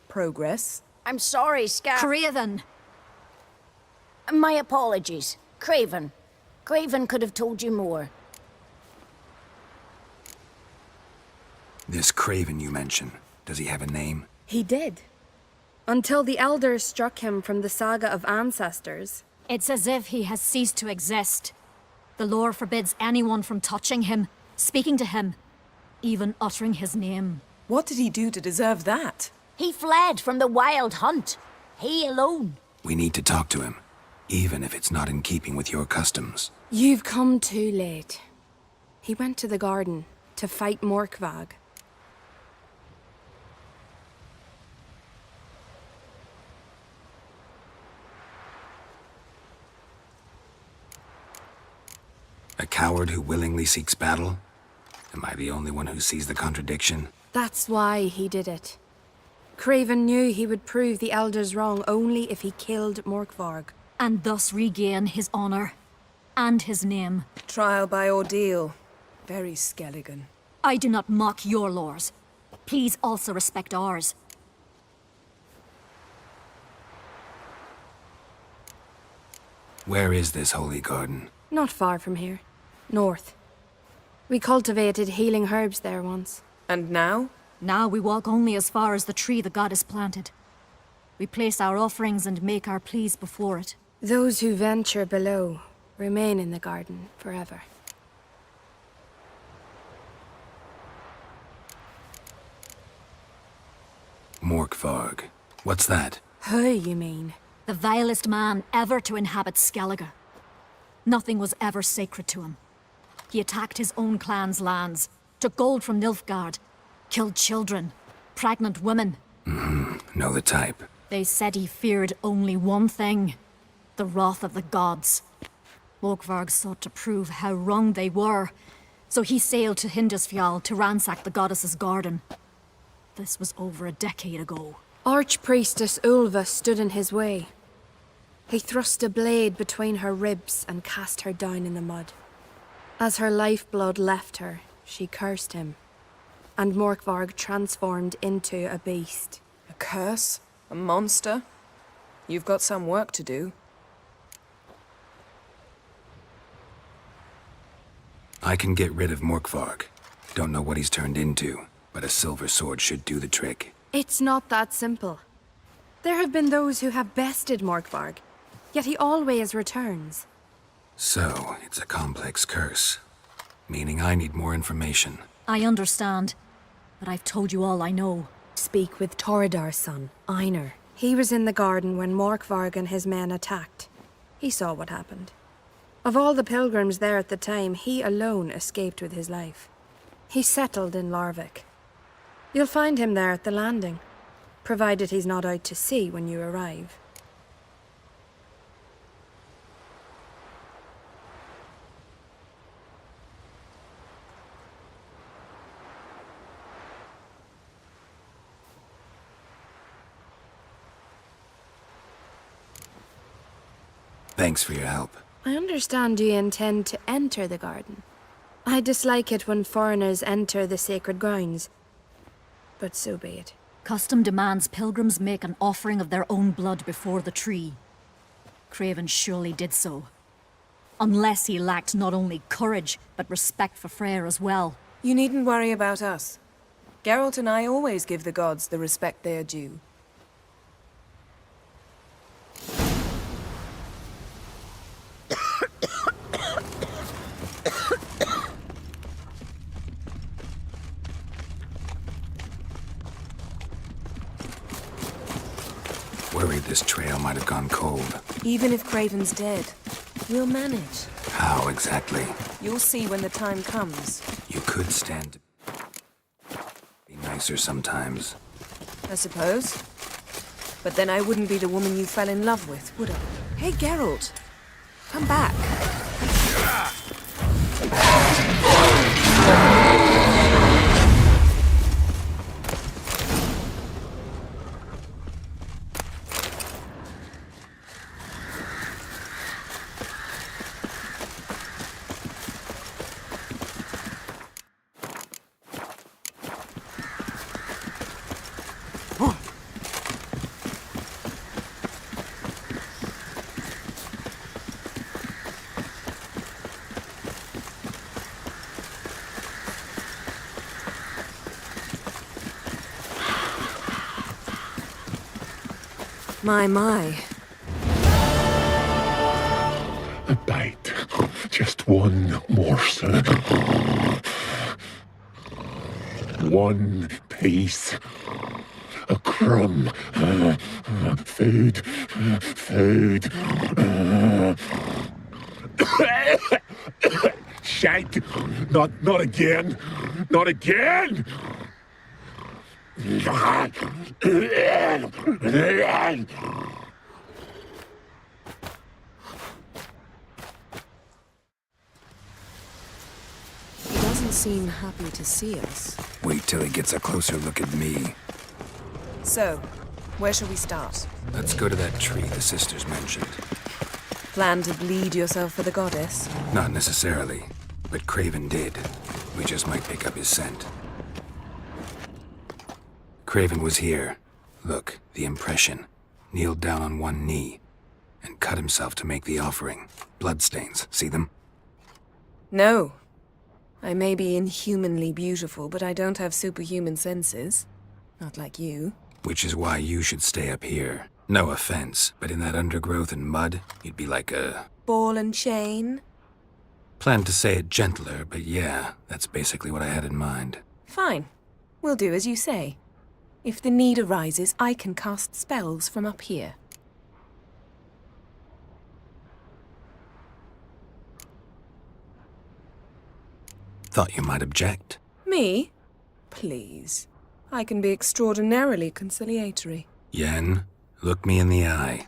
Progress. I'm sorry, Scar. Craven! My apologies. Craven. Craven could have told you more. This Craven you mention, does he have a name? He did. Until the elders struck him from the saga of ancestors. It's as if he has ceased to exist. The lore forbids anyone from touching him, speaking to him. even uttering his name. What did he do to deserve that? He fled from the wild hunt. He alone. We need to talk to him, even if it's not in keeping with your customs. You've come too late. He went to the garden to fight Morkvag. A coward who willingly seeks battle? Am I the only one who sees the contradiction? That's why he did it. Craven knew he would prove the Elders wrong only if he killed Morkvarg. And thus regain his honor and his name. Trial by ordeal. Very Skelligan. I do not mock your laws. Please also respect ours. Where is this holy garden? Not far from here. North. We cultivated healing herbs there once. And now? Now we walk only as far as the tree the goddess planted. We place our offerings and make our pleas before it. Those who venture below remain in the garden forever. Morkvarg. What's that? Who, you mean? The vilest man ever to inhabit Skellige. Nothing was ever sacred to him. He attacked his own clan's lands, took gold from Nilfgaard, killed children, pregnant women. Know the type. They said he feared only one thing, the wrath of the gods. Morkvarg sought to prove how wrong they were, so he sailed to Hindisfjall to ransack the goddess's garden. This was over a decade ago. Archpriestess Ulva stood in his way. He thrust a blade between her ribs and cast her down in the mud. As her lifeblood left her, she cursed him, and Morkvarg transformed into a beast. A curse? A monster? You've got some work to do. I can get rid of Morkvarg. Don't know what he's turned into, but a silver sword should do the trick. It's not that simple. There have been those who have bested Morkvarg, yet he always returns. So, it's a complex curse. Meaning I need more information. I understand, but I've told you all I know. Speak with Torridar's son, Einar. He was in the garden when Morkvarg and his men attacked. He saw what happened. Of all the pilgrims there at the time, he alone escaped with his life. He settled in Larvik. You'll find him there at the landing, provided he's not out to sea when you arrive. Thanks for your help. I understand you intend to enter the garden. I dislike it when foreigners enter the sacred grounds, but so be it. Custom demands pilgrims make an offering of their own blood before the tree. Craven surely did so. Unless he lacked not only courage, but respect for Freyr as well. You needn't worry about us. Geralt and I always give the gods the respect they are due. Worried this trail might have gone cold. Even if Craven's dead, we'll manage. How exactly? You'll see when the time comes. You could stand to be nicer sometimes. I suppose. But then I wouldn't be the woman you fell in love with, would I? Hey, Geralt. Come back. My. A bite. Just one morsel. one piece. A crumb. Food. Food. Shank. Not again. Not again. He doesn't seem happy to see us. Wait till he gets a closer look at me. So, where shall we start? Let's go to that tree the sisters mentioned. Plan to bleed yourself for the goddess? Not necessarily, but Craven did. We just might pick up his scent. Craven was here. Look, the impression. Kneeled down on one knee and cut himself to make the offering. Bloodstains, see them? No. I may be inhumanly beautiful, but I don't have superhuman senses. Not like you. Which is why you should stay up here. No offense, but in that undergrowth and mud, you'd be like a... Ball and chain? Planned to say it gentler, but yeah, that's basically what I had in mind. Fine. We'll do as you say. If the need arises, I can cast spells from up here. Thought you might object. Me? Please. I can be extraordinarily conciliatory. Yen, look me in the eye.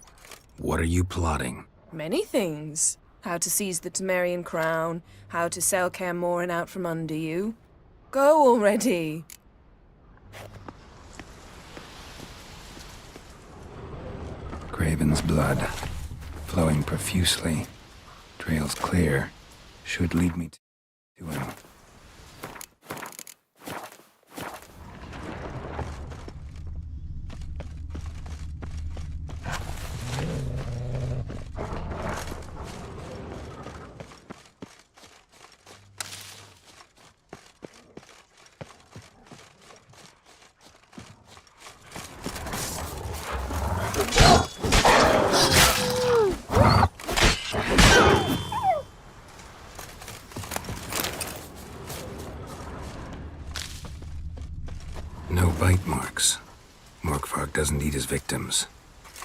What are you plotting? Many things. How to seize the Temerian crown, how to sell Kaer Morhen out from under you. Go already! Craven's blood, flowing profusely. Trails clear. Should lead me to him. No bite marks. Morkvarg doesn't eat his victims.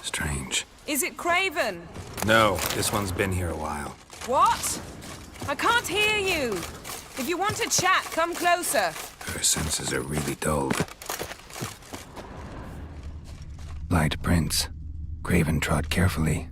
Strange. Is it Craven? No, this one's been here a while. What? I can't hear you. If you want to chat, come closer. Her senses are really dulled. Light prints. Craven trod carefully.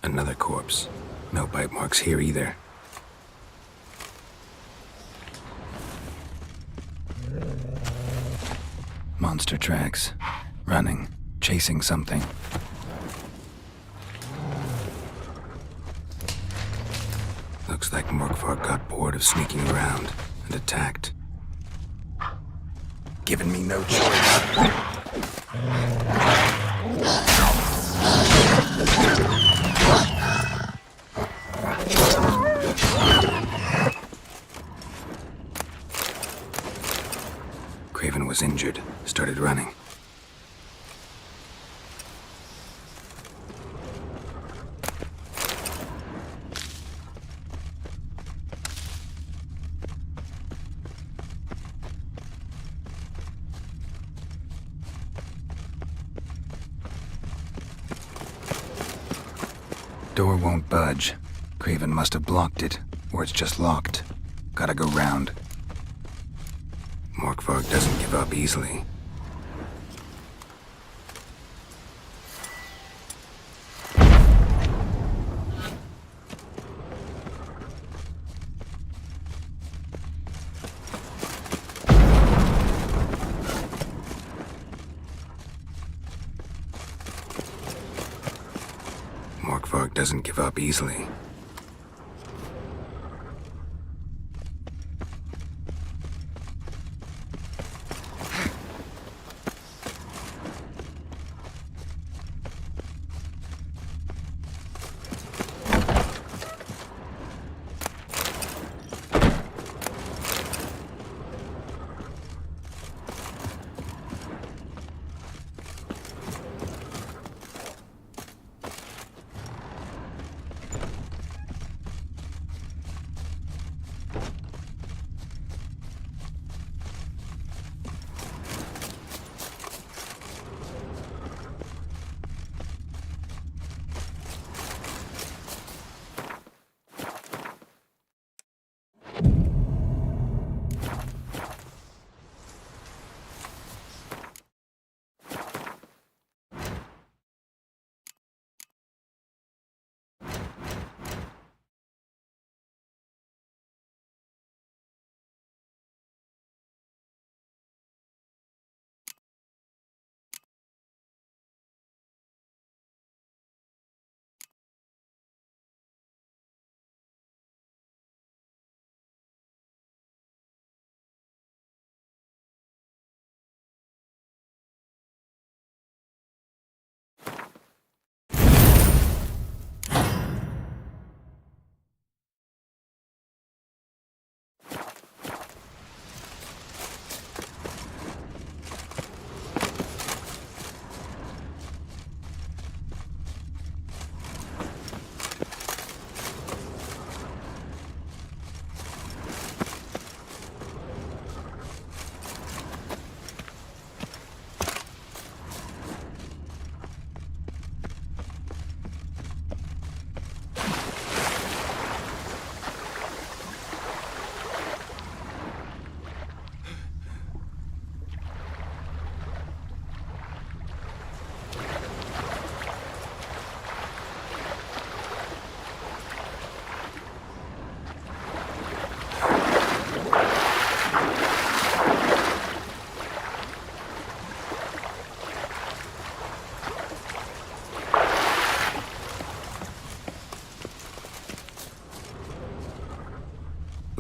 Another corpse. No bite marks here either. Monster tracks. Running. Chasing something. Looks like Morkvarg got bored of sneaking around and attacked. Giving me no choice. Craven was injured, started running. Door won't budge. Craven must have blocked it, or it's just locked. Gotta go round. Morkvarg doesn't give up easily. Morkvarg doesn't give up easily.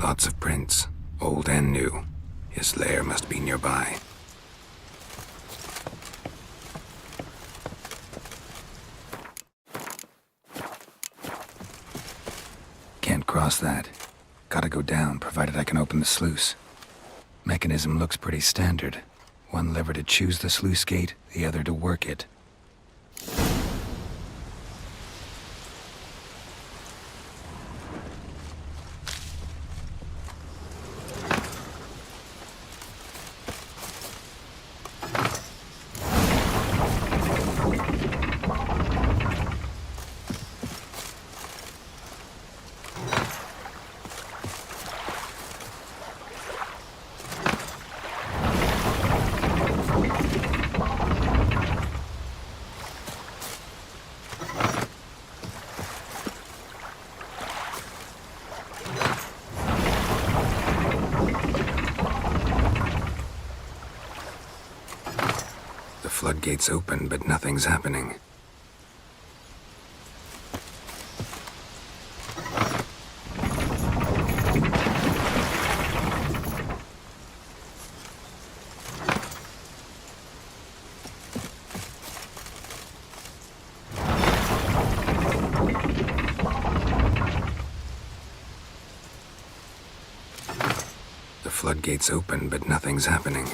Lots of prints, old and new. His lair must be nearby. Can't cross that. Gotta go down, provided I can open the sluice. Mechanism looks pretty standard. One lever to choose the sluice gate, the other to work it. Floodgates open, but nothing's happening. The floodgates open, but nothing's happening.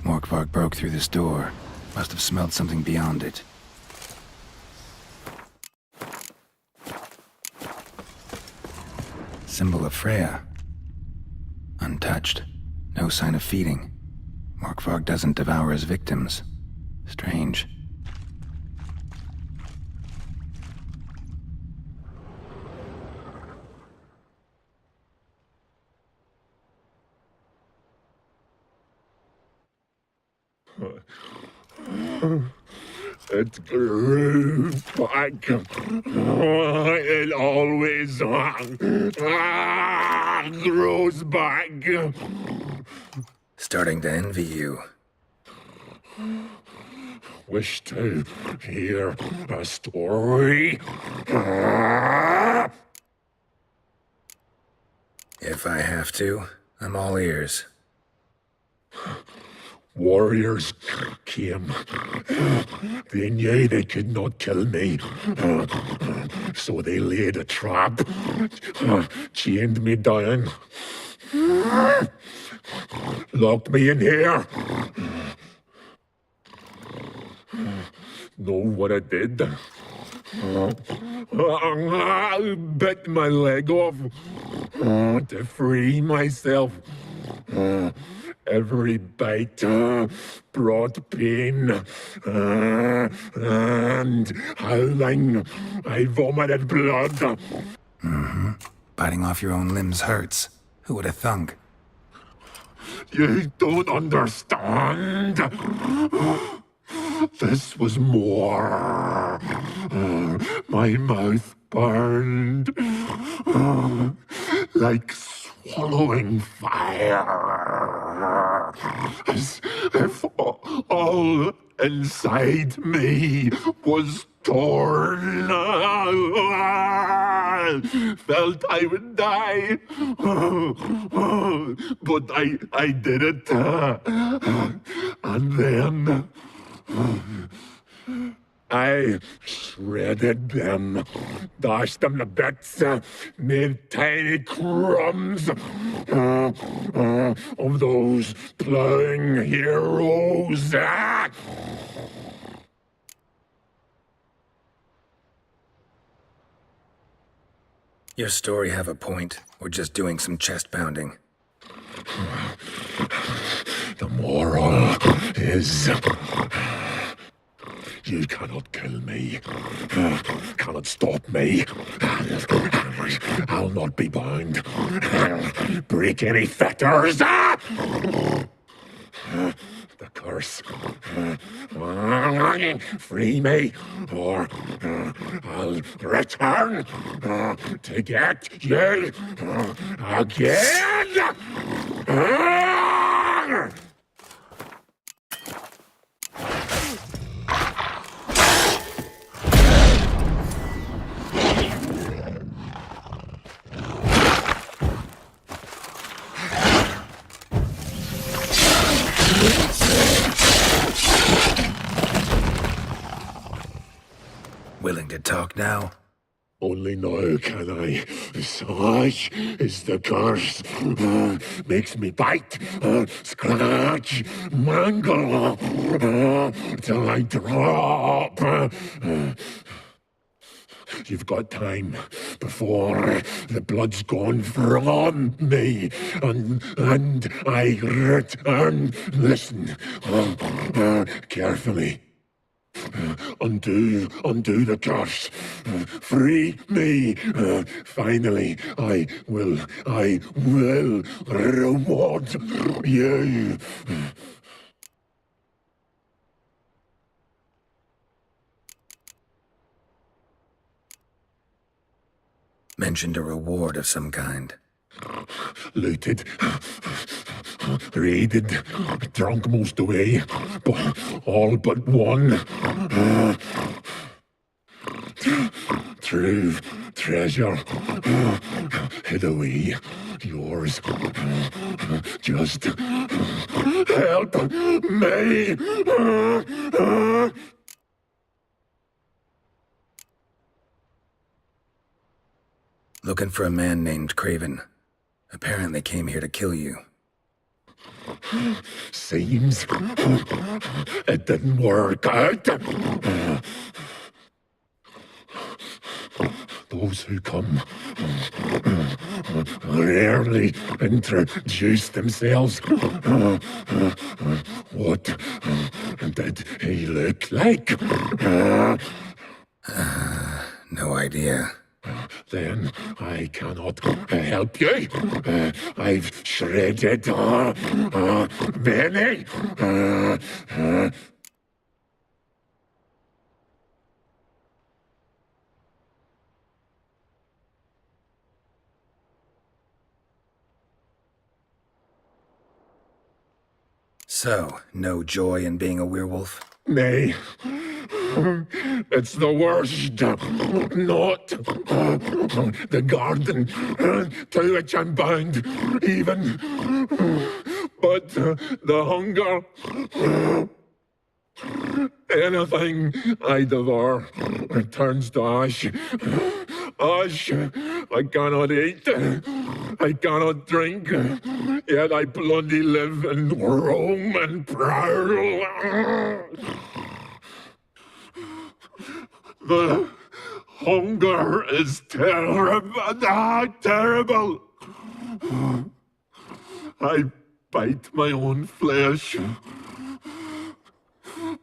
Morkvarg broke through this door. Must have smelled something beyond it. Symbol of Freya. Untouched. No sign of feeding. Morkvarg doesn't devour his victims. Strange. It grew back. It always grows back. Starting to envy you. Wish to hear a story? If I have to, I'm all ears. Warriors came. They knew they could not kill me. So they laid a trap. Chained me down. Locked me in here. Know what I did? I bit my leg off to free myself. Every bite brought pain and howling. I vomited blood. Mm-hmm. Biting off your own limbs hurts. Who would have thunk? You don't understand. This was more. My mouth burned like swallowing fire, as if all inside me was torn. Felt I would die, but I did it. And then I shredded them, dashed them to bits, made tiny crumbs of those plowing heroes. Your story have a point, or just doing some chest pounding? The moral is... You cannot kill me. Cannot stop me. I'll not be bound. Break any fetters. The curse. Free me, or I'll return to get you again. Willing to talk now? Only now can I. Such is the curse. Makes me bite, scratch, mangle, till I drop. You've got time before the blood's gone from me, and I return. Listen carefully. Undo the curse. Free me. Finally, I will reward you. Mentioned a reward of some kind. Looted, raided, drunk most away, all but one. True treasure hid away. Yours. Just help me. Looking for a man named Craven. Apparently came here to kill you. Seems it didn't work out. Those who come rarely introduce themselves. What did he look like? No idea. Then I cannot help you. I've shredded many. So, no joy in being a werewolf? Nay. It's the worst. Not the garden to which I'm bound, even. But the hunger. Anything I devour turns to ash. Ash I cannot eat. I cannot drink. Yet I bloody live and roam and prowl. The hunger is terrible. I bite my own flesh,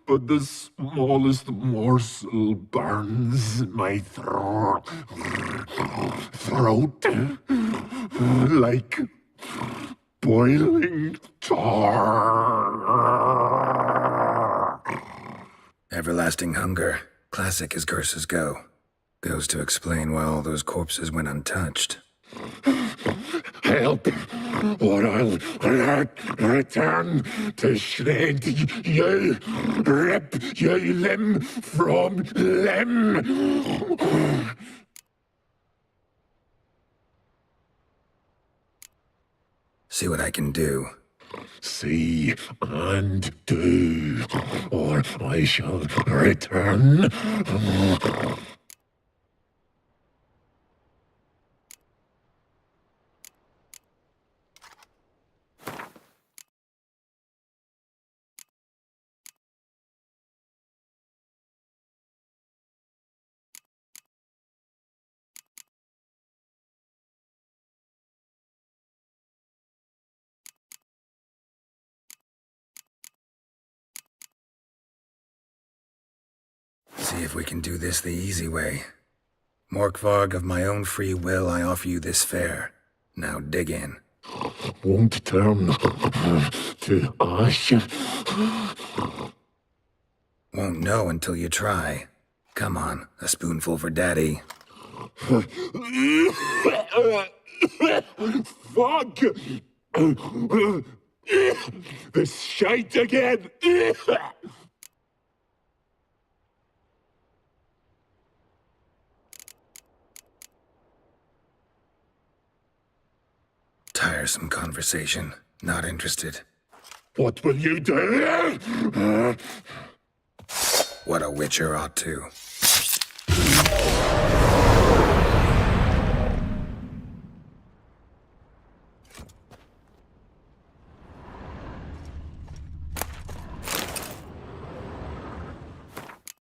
but the smallest morsel burns my throat like boiling tar. Everlasting hunger. Classic as curses go. Goes to explain why all those corpses went untouched. Help, or I'll return to shred you, rip you limb from limb. See what I can do. See and do, or I shall return. See if we can do this the easy way. Morkvarg, of my own free will, I offer you this fare. Now dig in. Won't turn to ash. Won't know until you try. Come on, a spoonful for Daddy. Fuck! This shite again! Tiresome conversation. Not interested. What will you do? What a witcher ought to.